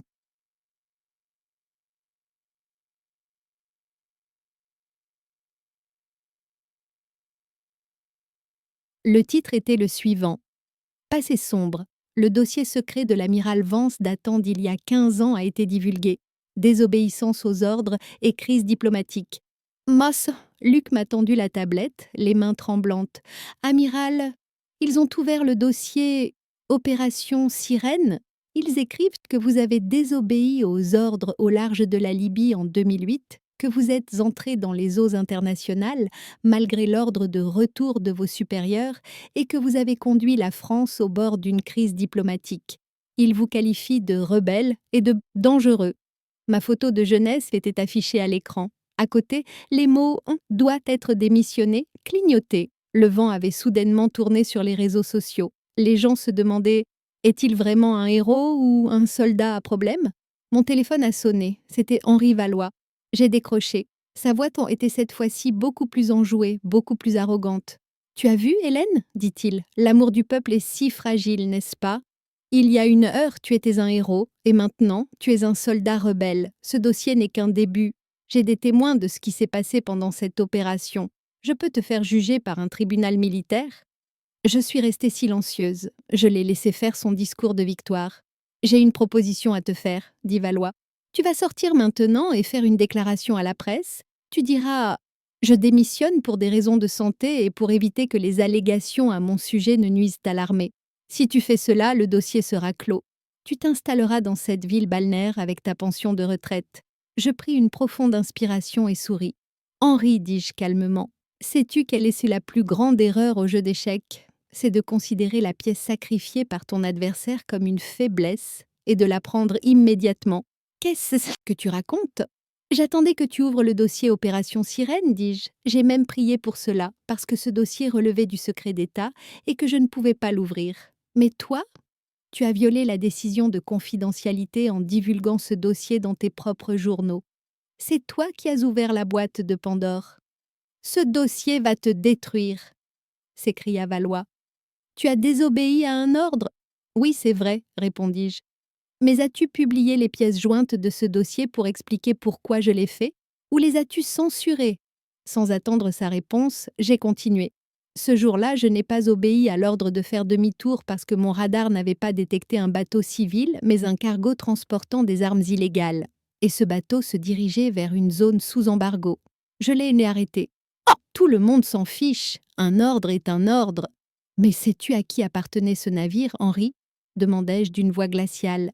Le titre était le suivant. Passé sombre, le dossier secret de l'amiral Vance datant d'il y a 15 ans a été divulgué. Désobéissance aux ordres et crise diplomatique. Moss, Luc m'a tendu la tablette, les mains tremblantes. Amiral, ils ont ouvert le dossier Opération Sirène. Ils écrivent que vous avez désobéi aux ordres au large de la Libye en 2008, que vous êtes entré dans les eaux internationales malgré l'ordre de retour de vos supérieurs et que vous avez conduit la France au bord d'une crise diplomatique. Ils vous qualifient de rebelle et de dangereux. Ma photo de jeunesse était affichée à l'écran. À côté, les mots « doit être démissionné » clignotaient. Le vent avait soudainement tourné sur les réseaux sociaux. Les gens se demandaient « est-il vraiment un héros ou un soldat à problème ?» Mon téléphone a sonné. C'était Henri Valois. J'ai décroché. Sa voix était cette fois-ci beaucoup plus enjouée, beaucoup plus arrogante. « Tu as vu, Hélène ?» dit-il. « L'amour du peuple est si fragile, n'est-ce pas ? Il y a une heure, tu étais un héros, et maintenant, tu es un soldat rebelle. Ce dossier n'est qu'un début. J'ai des témoins de ce qui s'est passé pendant cette opération. Je peux te faire juger par un tribunal militaire ?» Je suis restée silencieuse. Je l'ai laissé faire son discours de victoire. « J'ai une proposition à te faire, » dit Valois. « Tu vas sortir maintenant et faire une déclaration à la presse. Tu diras « Je démissionne pour des raisons de santé et pour éviter que les allégations à mon sujet ne nuisent à l'armée. Si tu fais cela, le dossier sera clos. Tu t'installeras dans cette ville balnéaire avec ta pension de retraite. » Je pris une profonde inspiration et souris. « Henri, dis-je calmement, sais-tu quelle est la plus grande erreur au jeu d'échecs ? C'est de considérer la pièce sacrifiée par ton adversaire comme une faiblesse et de la prendre immédiatement. Qu'est-ce que tu racontes ? J'attendais que tu ouvres le dossier Opération Sirène, dis-je. J'ai même prié pour cela, parce que ce dossier relevait du secret d'État et que je ne pouvais pas l'ouvrir. Mais toi, tu as violé la décision de confidentialité en divulguant ce dossier dans tes propres journaux. C'est toi qui as ouvert la boîte de Pandore. Ce dossier va te détruire, s'écria Valois. Tu as désobéi à un ordre ? Oui, c'est vrai, répondis-je. Mais as-tu publié les pièces jointes de ce dossier pour expliquer pourquoi je l'ai fait ? Ou les as-tu censurées ? Sans attendre sa réponse, j'ai continué. Ce jour-là, je n'ai pas obéi à l'ordre de faire demi-tour parce que mon radar n'avait pas détecté un bateau civil, mais un cargo transportant des armes illégales. Et ce bateau se dirigeait vers une zone sous embargo. Je l'ai arrêté. Oh, tout le monde s'en fiche. Un ordre est un ordre. Mais sais-tu à qui appartenait ce navire, Henri ? Demandai-je d'une voix glaciale.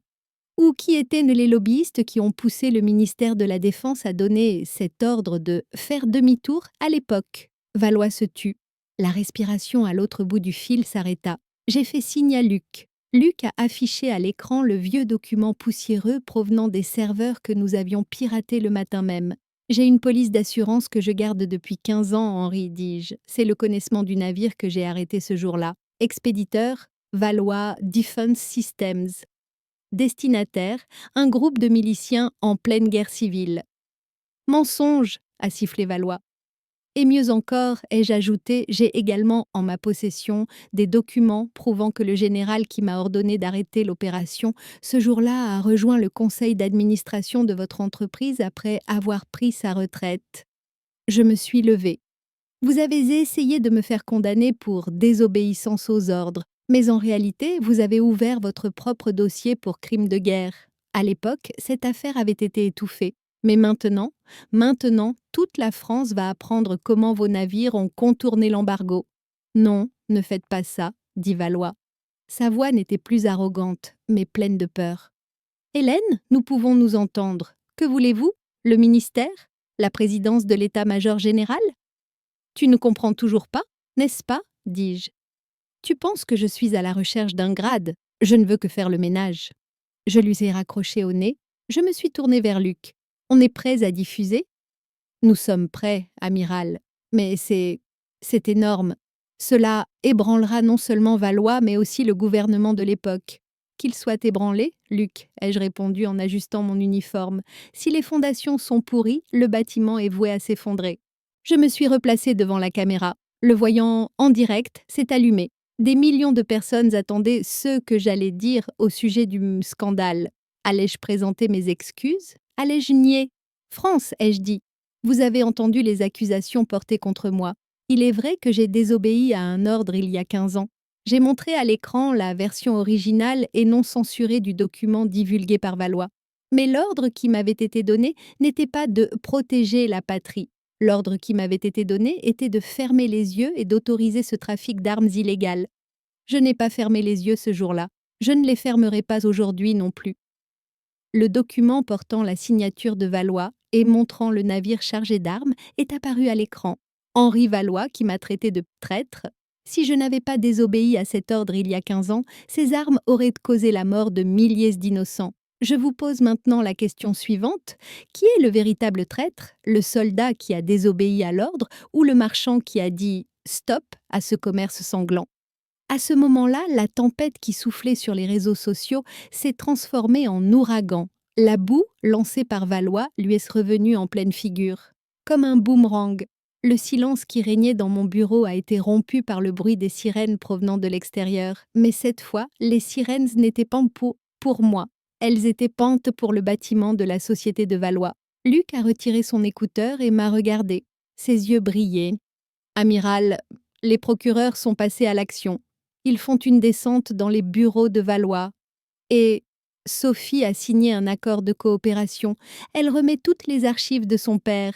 Ou qui étaient les lobbyistes qui ont poussé le ministère de la Défense à donner cet ordre de faire demi-tour à l'époque ? Valois se tut. La respiration à l'autre bout du fil s'arrêta. J'ai fait signe à Luc. Luc a affiché à l'écran le vieux document poussiéreux provenant des serveurs que nous avions piratés le matin même. J'ai une police d'assurance que je garde depuis 15 ans, Henri, dis-je. C'est le connaissement du navire que j'ai arrêté ce jour-là. Expéditeur, Valois Defense Systems. Destinataire, un groupe de miliciens en pleine guerre civile. Mensonge, a sifflé Valois. Et mieux encore, ai-je ajouté, j'ai également en ma possession des documents prouvant que le général qui m'a ordonné d'arrêter l'opération ce jour-là a rejoint le conseil d'administration de votre entreprise après avoir pris sa retraite. Je me suis levée. Vous avez essayé de me faire condamner pour désobéissance aux ordres, mais en réalité, vous avez ouvert votre propre dossier pour crime de guerre. À l'époque, cette affaire avait été étouffée. Mais maintenant, toute la France va apprendre comment vos navires ont contourné l'embargo. Non, ne faites pas ça, dit Valois. Sa voix n'était plus arrogante, mais pleine de peur. Hélène, nous pouvons nous entendre. Que voulez-vous? Le ministère? La présidence de l'état-major général? Tu ne comprends toujours pas, n'est-ce pas? Dis-je. Tu penses que je suis à la recherche d'un grade? Je ne veux que faire le ménage. Je lui ai raccroché au nez. Je me suis tournée vers Luc. On est prêts à diffuser? Nous sommes prêts, amiral. Mais c'est énorme. Cela ébranlera non seulement Valois, mais aussi le gouvernement de l'époque. Qu'il soit ébranlé, Luc, ai-je répondu en ajustant mon uniforme. Si les fondations sont pourries, le bâtiment est voué à s'effondrer. Je me suis replacée devant la caméra. Le voyant en direct s'est allumé. Des millions de personnes attendaient ce que j'allais dire au sujet du scandale. Allais-je présenter mes excuses? Allais-je nier? France, ai-je dit. Vous avez entendu les accusations portées contre moi. Il est vrai que j'ai désobéi à un ordre il y a 15 ans. J'ai montré à l'écran la version originale et non censurée du document divulgué par Valois. Mais l'ordre qui m'avait été donné n'était pas de protéger la patrie. L'ordre qui m'avait été donné était de fermer les yeux et d'autoriser ce trafic d'armes illégales. Je n'ai pas fermé les yeux ce jour-là. Je ne les fermerai pas aujourd'hui non plus. Le document portant la signature de Valois et montrant le navire chargé d'armes est apparu à l'écran. Henri Valois, qui m'a traité de traître. Si je n'avais pas désobéi à cet ordre il y a 15 ans, ces armes auraient causé la mort de milliers d'innocents. Je vous pose maintenant la question suivante. Qui est le véritable traître? Le soldat qui a désobéi à l'ordre ou le marchand qui a dit « stop » à ce commerce sanglant? À ce moment-là, la tempête qui soufflait sur les réseaux sociaux s'est transformée en ouragan. La boue, lancée par Valois, lui est revenue en pleine figure. Comme un boomerang. Le silence qui régnait dans mon bureau a été rompu par le bruit des sirènes provenant de l'extérieur. Mais cette fois, les sirènes n'étaient pas pour moi. Elles étaient pentes pour le bâtiment de la société de Valois. Luc a retiré son écouteur et m'a regardé. Ses yeux brillaient. « Amiral, les procureurs sont passés à l'action. Ils font une descente dans les bureaux de Valois. Et Sophie a signé un accord de coopération. Elle remet toutes les archives de son père. »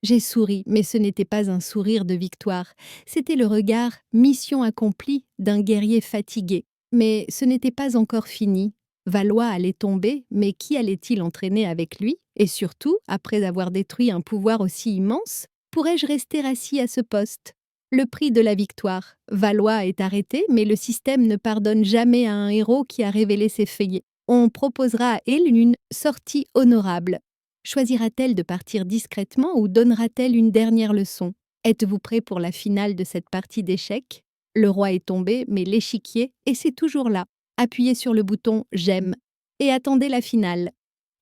J'ai souri, mais ce n'était pas un sourire de victoire. C'était le regard mission accomplie d'un guerrier fatigué. Mais ce n'était pas encore fini. Valois allait tomber, mais qui allait-il entraîner avec lui? Et surtout, après avoir détruit un pouvoir aussi immense, pourrais-je rester assis à ce poste? Le prix de la victoire. Valois est arrêté, mais le système ne pardonne jamais à un héros qui a révélé ses faits. On proposera à elle une sortie honorable. Choisira-t-elle de partir discrètement ou donnera-t-elle une dernière leçon? Êtes-vous prêt pour la finale de cette partie d'échecs? Le roi est tombé, mais l'échiquier, et c'est toujours là. Appuyez sur le bouton « J'aime » et attendez la finale.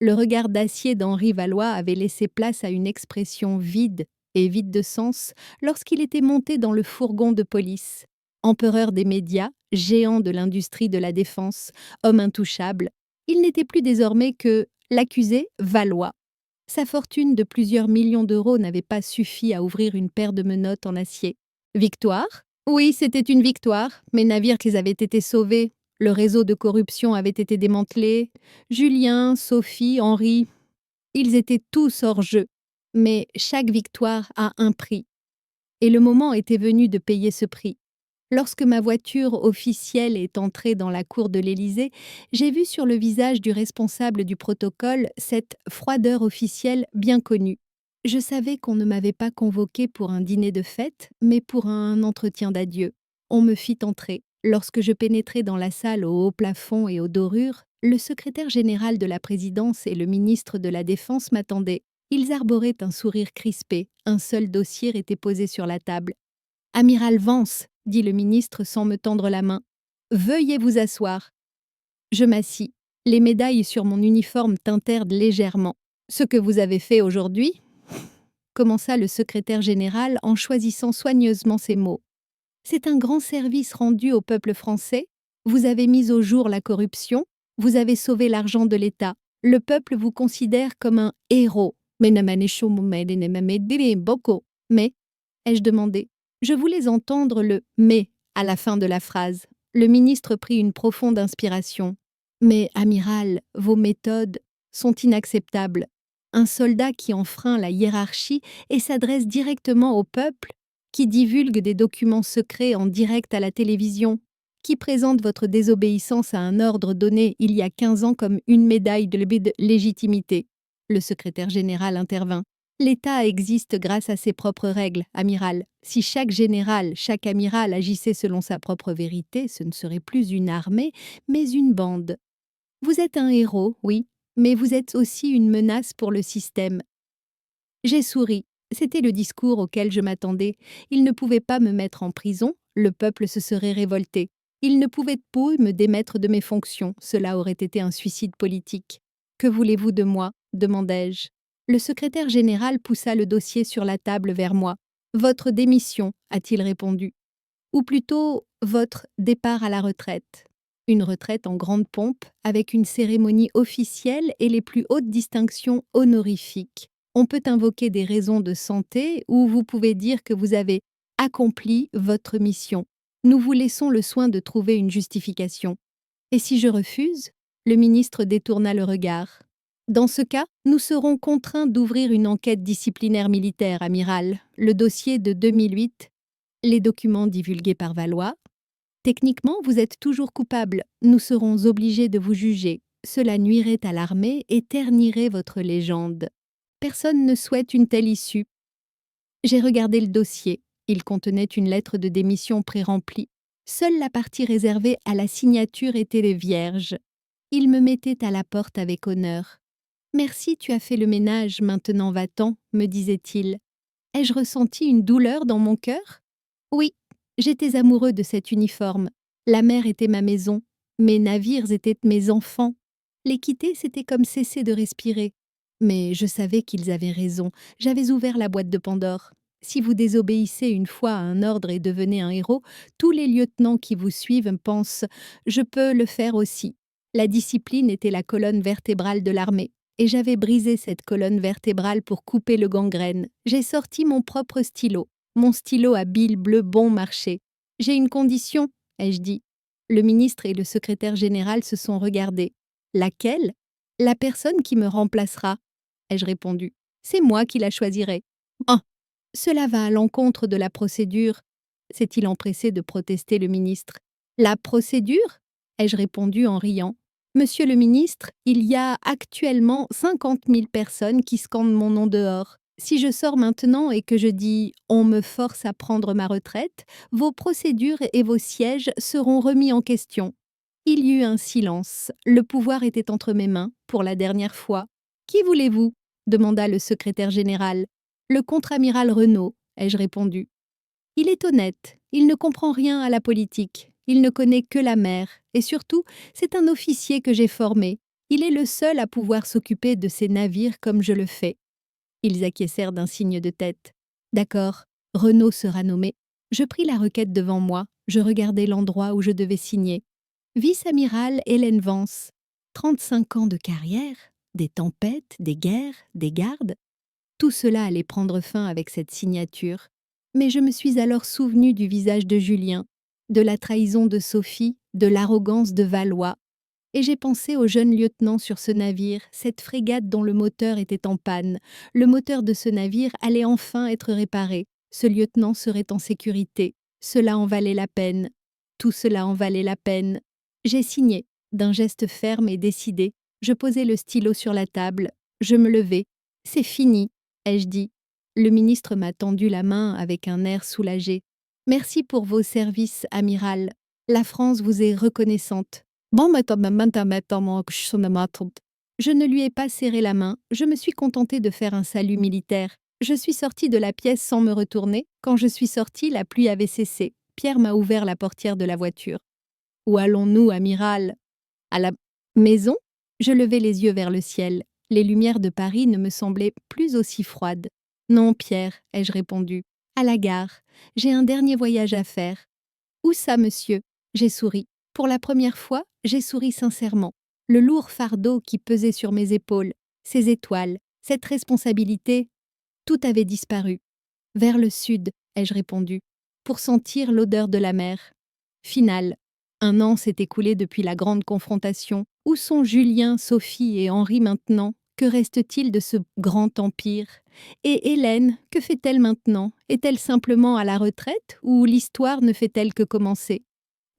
Le regard d'acier d'Henri Valois avait laissé place à une expression vide et vide de sens lorsqu'il était monté dans le fourgon de police. Empereur des médias, géant de l'industrie de la défense, homme intouchable, il n'était plus désormais que l'accusé Valois. Sa fortune de plusieurs millions d'euros n'avait pas suffi à ouvrir une paire de menottes en acier. Victoire? Oui, c'était une victoire. Mes navires qu'ils avaient été sauvés. Le réseau de corruption avait été démantelé. Julien, Sophie, Henri, ils étaient tous hors jeu. Mais chaque victoire a un prix. Et le moment était venu de payer ce prix. Lorsque ma voiture officielle est entrée dans la cour de l'Élysée, j'ai vu sur le visage du responsable du protocole cette froideur officielle bien connue. Je savais qu'on ne m'avait pas convoqué pour un dîner de fête, mais pour un entretien d'adieu. On me fit entrer. Lorsque je pénétrai dans la salle au haut plafond et aux dorures, le secrétaire général de la présidence et le ministre de la Défense m'attendaient. Ils arboraient un sourire crispé. Un seul dossier était posé sur la table. « Amiral Vance », dit le ministre sans me tendre la main. « Veuillez vous asseoir. » Je m'assis. Les médailles sur mon uniforme tintèrent légèrement. « Ce que vous avez fait aujourd'hui ?» commença le secrétaire général en choisissant soigneusement ses mots. C'est un grand service rendu au peuple français. Vous avez mis au jour la corruption, vous avez sauvé l'argent de l'État. Le peuple vous considère comme un héros. Mais, ai-je demandé. Je voulais entendre le mais à la fin de la phrase. Le ministre prit une profonde inspiration. Mais, amiral, vos méthodes sont inacceptables. Un soldat qui enfreint la hiérarchie et s'adresse directement au peuple, qui divulgue des documents secrets en direct à la télévision, qui présente votre désobéissance à un ordre donné il y a 15 ans comme une médaille de légitimité. Le secrétaire général intervint. L'État existe grâce à ses propres règles, amiral. Si chaque général, chaque amiral agissait selon sa propre vérité, ce ne serait plus une armée, mais une bande. Vous êtes un héros, oui, mais vous êtes aussi une menace pour le système. J'ai souri. C'était le discours auquel je m'attendais. Il ne pouvait pas me mettre en prison, le peuple se serait révolté. Il ne pouvait pas me démettre de mes fonctions, cela aurait été un suicide politique. Que voulez-vous de moi demandai-je. Le secrétaire général poussa le dossier sur la table vers moi. Votre démission, a-t-il répondu. Ou plutôt, votre départ à la retraite. Une retraite en grande pompe, avec une cérémonie officielle et les plus hautes distinctions honorifiques. On peut invoquer des raisons de santé ou vous pouvez dire que vous avez accompli votre mission. Nous vous laissons le soin de trouver une justification. Et si je refuse? Le ministre détourna le regard. Dans ce cas, nous serons contraints d'ouvrir une enquête disciplinaire militaire, amiral. Le dossier de 2008, les documents divulgués par Valois. Techniquement, vous êtes toujours coupable. Nous serons obligés de vous juger. Cela nuirait à l'armée et ternirait votre légende. Personne ne souhaite une telle issue. J'ai regardé le dossier. Il contenait une lettre de démission pré-remplie. Seule la partie réservée à la signature était vierge. Il me mettait à la porte avec honneur. « Merci, tu as fait le ménage, maintenant va-t'en », me disait-il. Ai-je ressenti une douleur dans mon cœur? Oui, j'étais amoureux de cet uniforme. La mer était ma maison. Mes navires étaient mes enfants. Les quitter, c'était comme cesser de respirer. Mais je savais qu'ils avaient raison. J'avais ouvert la boîte de Pandore. Si vous désobéissez une fois à un ordre et devenez un héros, tous les lieutenants qui vous suivent pensent « je peux le faire aussi ». La discipline était la colonne vertébrale de l'armée. Et j'avais brisé cette colonne vertébrale pour couper le gangrène. J'ai sorti mon propre stylo. Mon stylo à bille bleu bon marché. J'ai une condition, ai-je dit. Le ministre et le secrétaire général se sont regardés. Laquelle? La personne qui me remplacera, ai-je répondu. C'est moi qui la choisirai. Ah, cela va à l'encontre de la procédure, s'est-il empressé de protester le ministre. La procédure? Ai-je répondu en riant. Monsieur le ministre, il y a actuellement 50 000 personnes qui scandent mon nom dehors. Si je sors maintenant et que je dis « on me force à prendre ma retraite », vos procédures et vos sièges seront remis en question. Il y eut un silence. Le pouvoir était entre mes mains, pour la dernière fois. « Qui voulez-vous » demanda le secrétaire général. « Le contre-amiral Renaud », ai-je répondu. « Il est honnête, il ne comprend rien à la politique. Il ne connaît que la mer, et surtout, c'est un officier que j'ai formé. Il est le seul à pouvoir s'occuper de ces navires comme je le fais. » Ils acquiescèrent d'un signe de tête. D'accord, Renaud sera nommé. Je pris la requête devant moi, je regardai l'endroit où je devais signer. Vice-amiral Hélène Vance. 35 ans de carrière, des tempêtes, des guerres, des gardes. Tout cela allait prendre fin avec cette signature. Mais je me suis alors souvenu du visage de Julien, de la trahison de Sophie, de l'arrogance de Valois. Et j'ai pensé au jeune lieutenant sur ce navire, cette frégate dont le moteur était en panne. Le moteur de ce navire allait enfin être réparé. Ce lieutenant serait en sécurité. Cela en valait la peine. Tout cela en valait la peine. J'ai signé, d'un geste ferme et décidé. Je posai le stylo sur la table. Je me levai. « C'est fini », ai-je dit. Le ministre m'a tendu la main avec un air soulagé. « Merci pour vos services, amiral. La France vous est reconnaissante. » Je ne lui ai pas serré la main, je me suis contentée de faire un salut militaire. Je suis sortie de la pièce sans me retourner. Quand je suis sortie, la pluie avait cessé. Pierre m'a ouvert la portière de la voiture. « Où allons-nous, amiral ?»« À la maison ?» Je levai les yeux vers le ciel. Les lumières de Paris ne me semblaient plus aussi froides. Non, Pierre, ai-je répondu. À la gare. J'ai un dernier voyage à faire. Où ça, monsieur? J'ai souri. Pour la première fois, j'ai souri sincèrement. Le lourd fardeau qui pesait sur mes épaules, ces étoiles, cette responsabilité, tout avait disparu. Vers le sud, ai-je répondu, pour sentir l'odeur de la mer. Finale. 1 an s'est écoulé depuis la grande confrontation. Où sont Julien, Sophie et Henri maintenant? Que reste-t-il de ce grand empire? Et Hélène, que fait-elle maintenant? Est-elle simplement à la retraite ou l'histoire ne fait-elle que commencer?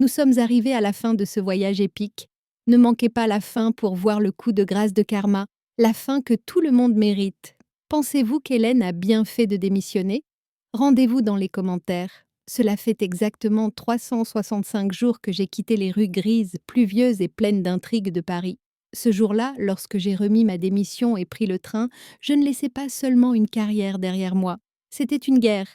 Nous sommes arrivés à la fin de ce voyage épique. Ne manquez pas la fin pour voir le coup de grâce de karma, la fin que tout le monde mérite. Pensez-vous qu'Hélène a bien fait de démissionner? Rendez-vous dans les commentaires. Cela fait exactement 365 jours que j'ai quitté les rues grises, pluvieuses et pleines d'intrigues de Paris. Ce jour-là, lorsque j'ai remis ma démission et pris le train, je ne laissais pas seulement une carrière derrière moi. C'était une guerre.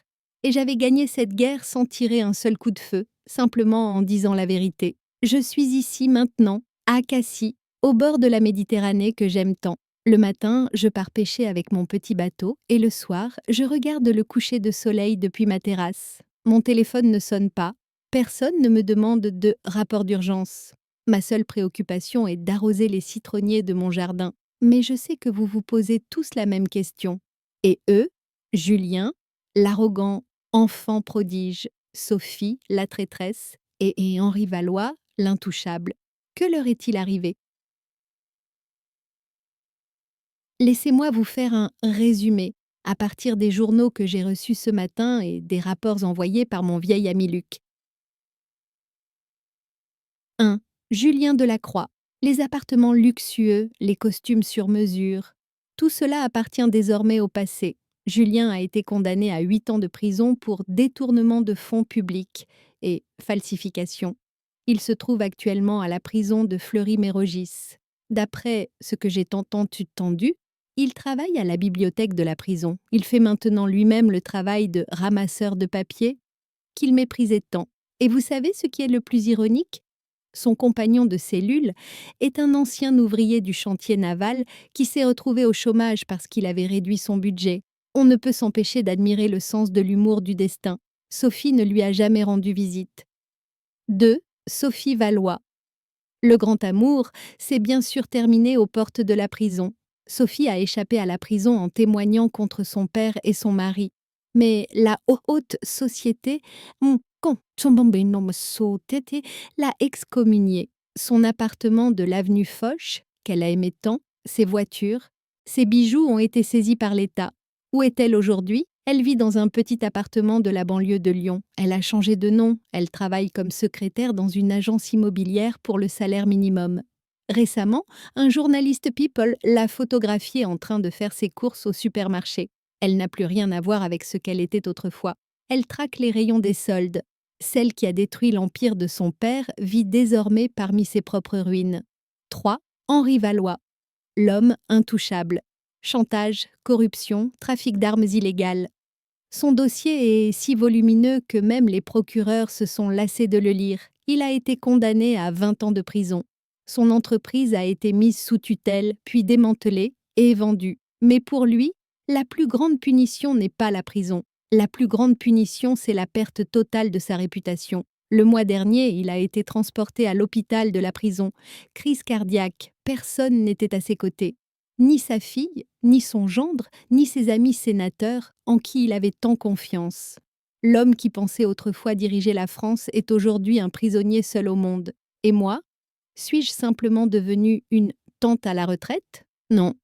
Et j'avais gagné cette guerre sans tirer un seul coup de feu, simplement en disant la vérité. Je suis ici maintenant, à Cassis, au bord de la Méditerranée que j'aime tant. Le matin, je pars pêcher avec mon petit bateau et le soir, je regarde le coucher de soleil depuis ma terrasse. Mon téléphone ne sonne pas. Personne ne me demande de rapport d'urgence. Ma seule préoccupation est d'arroser les citronniers de mon jardin. Mais je sais que vous vous posez tous la même question. Et eux, Julien, l'arrogant enfant prodige, Sophie, la traîtresse, et Henri Valois, l'intouchable, que leur est-il arrivé? Laissez-moi vous faire un résumé à partir des journaux que j'ai reçus ce matin et des rapports envoyés par mon vieil ami Luc. 1. Julien Delacroix. Les appartements luxueux, les costumes sur mesure. Tout cela appartient désormais au passé. Julien a été condamné à 8 ans de prison pour détournement de fonds publics et falsification. Il se trouve actuellement à la prison de Fleury-Mérogis. D'après ce que j'ai entendu, il travaille à la bibliothèque de la prison. Il fait maintenant lui-même le travail de ramasseur de papier qu'il méprisait tant. Et vous savez ce qui est le plus ironique? Son compagnon de cellule est un ancien ouvrier du chantier naval qui s'est retrouvé au chômage parce qu'il avait réduit son budget. On ne peut s'empêcher d'admirer le sens de l'humour du destin. Sophie ne lui a jamais rendu visite. 2. Sophie Valois. Le grand amour s'est bien sûr terminé aux portes de la prison. Sophie a échappé à la prison en témoignant contre son père et son mari. Mais la haute société l'a excommuniée. Son appartement de l'avenue Foch, qu'elle a aimé tant, ses voitures, ses bijoux ont été saisis par l'État. Où est-elle aujourd'hui? Elle vit dans un petit appartement de la banlieue de Lyon. Elle a changé de nom. Elle travaille comme secrétaire dans une agence immobilière pour le salaire minimum. Récemment, un journaliste People l'a photographiée en train de faire ses courses au supermarché. Elle n'a plus rien à voir avec ce qu'elle était autrefois. Elle traque les rayons des soldes. Celle qui a détruit l'empire de son père vit désormais parmi ses propres ruines. 3. Henri Valois. L'homme intouchable. Chantage, corruption, trafic d'armes illégales. Son dossier est si volumineux que même les procureurs se sont lassés de le lire. Il a été condamné à 20 ans de prison. Son entreprise a été mise sous tutelle, puis démantelée et vendue. Mais pour lui, la plus grande punition n'est pas la prison. La plus grande punition, c'est la perte totale de sa réputation. Le mois dernier, il a été transporté à l'hôpital de la prison. Crise cardiaque, personne n'était à ses côtés. Ni sa fille, ni son gendre, ni ses amis sénateurs, en qui il avait tant confiance. L'homme qui pensait autrefois diriger la France est aujourd'hui un prisonnier seul au monde. Et moi? Suis-je simplement devenue une tante à la retraite? Non.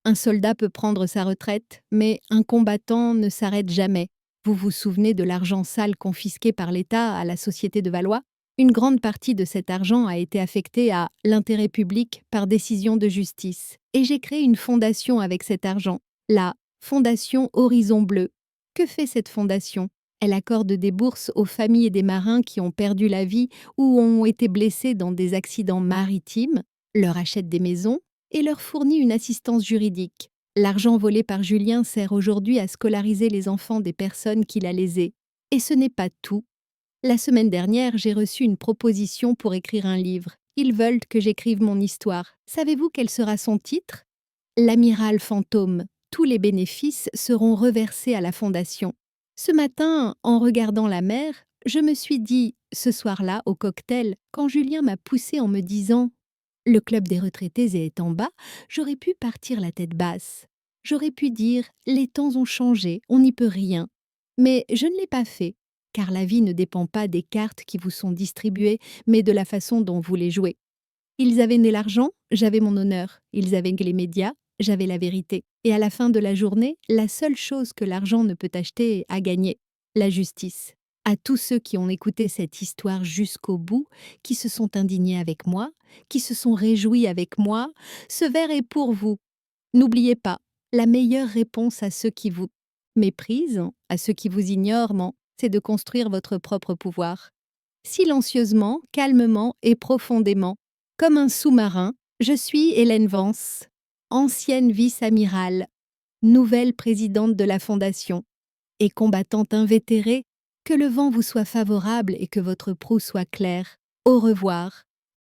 Un soldat peut prendre sa retraite, mais un combattant ne s'arrête jamais. Vous vous souvenez de l'argent sale confisqué par l'État à la Société de Valois? Une grande partie de cet argent a été affectée à l'intérêt public par décision de justice. Et j'ai créé une fondation avec cet argent, la Fondation Horizon Bleu. Que fait cette fondation? Elle accorde des bourses aux familles des marins qui ont perdu la vie ou ont été blessés dans des accidents maritimes, leur achète des maisons et leur fournit une assistance juridique. L'argent volé par Julien sert aujourd'hui à scolariser les enfants des personnes qu'il a lésées. Et ce n'est pas tout. La semaine dernière, j'ai reçu une proposition pour écrire un livre. Ils veulent que j'écrive mon histoire. Savez-vous quel sera son titre? L'amiral fantôme. Tous les bénéfices seront reversés à la fondation. Ce matin, en regardant la mer, je me suis dit, ce soir-là, au cocktail, quand Julien m'a poussé en me disant « Le club des retraités est en bas », j'aurais pu partir la tête basse. J'aurais pu dire « Les temps ont changé, on n'y peut rien ». Mais je ne l'ai pas fait, car la vie ne dépend pas des cartes qui vous sont distribuées, mais de la façon dont vous les jouez. Ils avaient né l'argent, j'avais mon honneur. Ils avaient les médias, j'avais la vérité. Et à la fin de la journée, la seule chose que l'argent ne peut acheter a gagné, la justice. À tous ceux qui ont écouté cette histoire jusqu'au bout, qui se sont indignés avec moi, qui se sont réjouis avec moi, ce verre est pour vous. N'oubliez pas, la meilleure réponse à ceux qui vous méprisent, à ceux qui vous ignorent, c'est de construire votre propre pouvoir. Silencieusement, calmement et profondément, comme un sous-marin, je suis Hélène Vance, ancienne vice-amirale, nouvelle présidente de la Fondation et combattante invétérée. Que le vent vous soit favorable et que votre proue soit claire. Au revoir.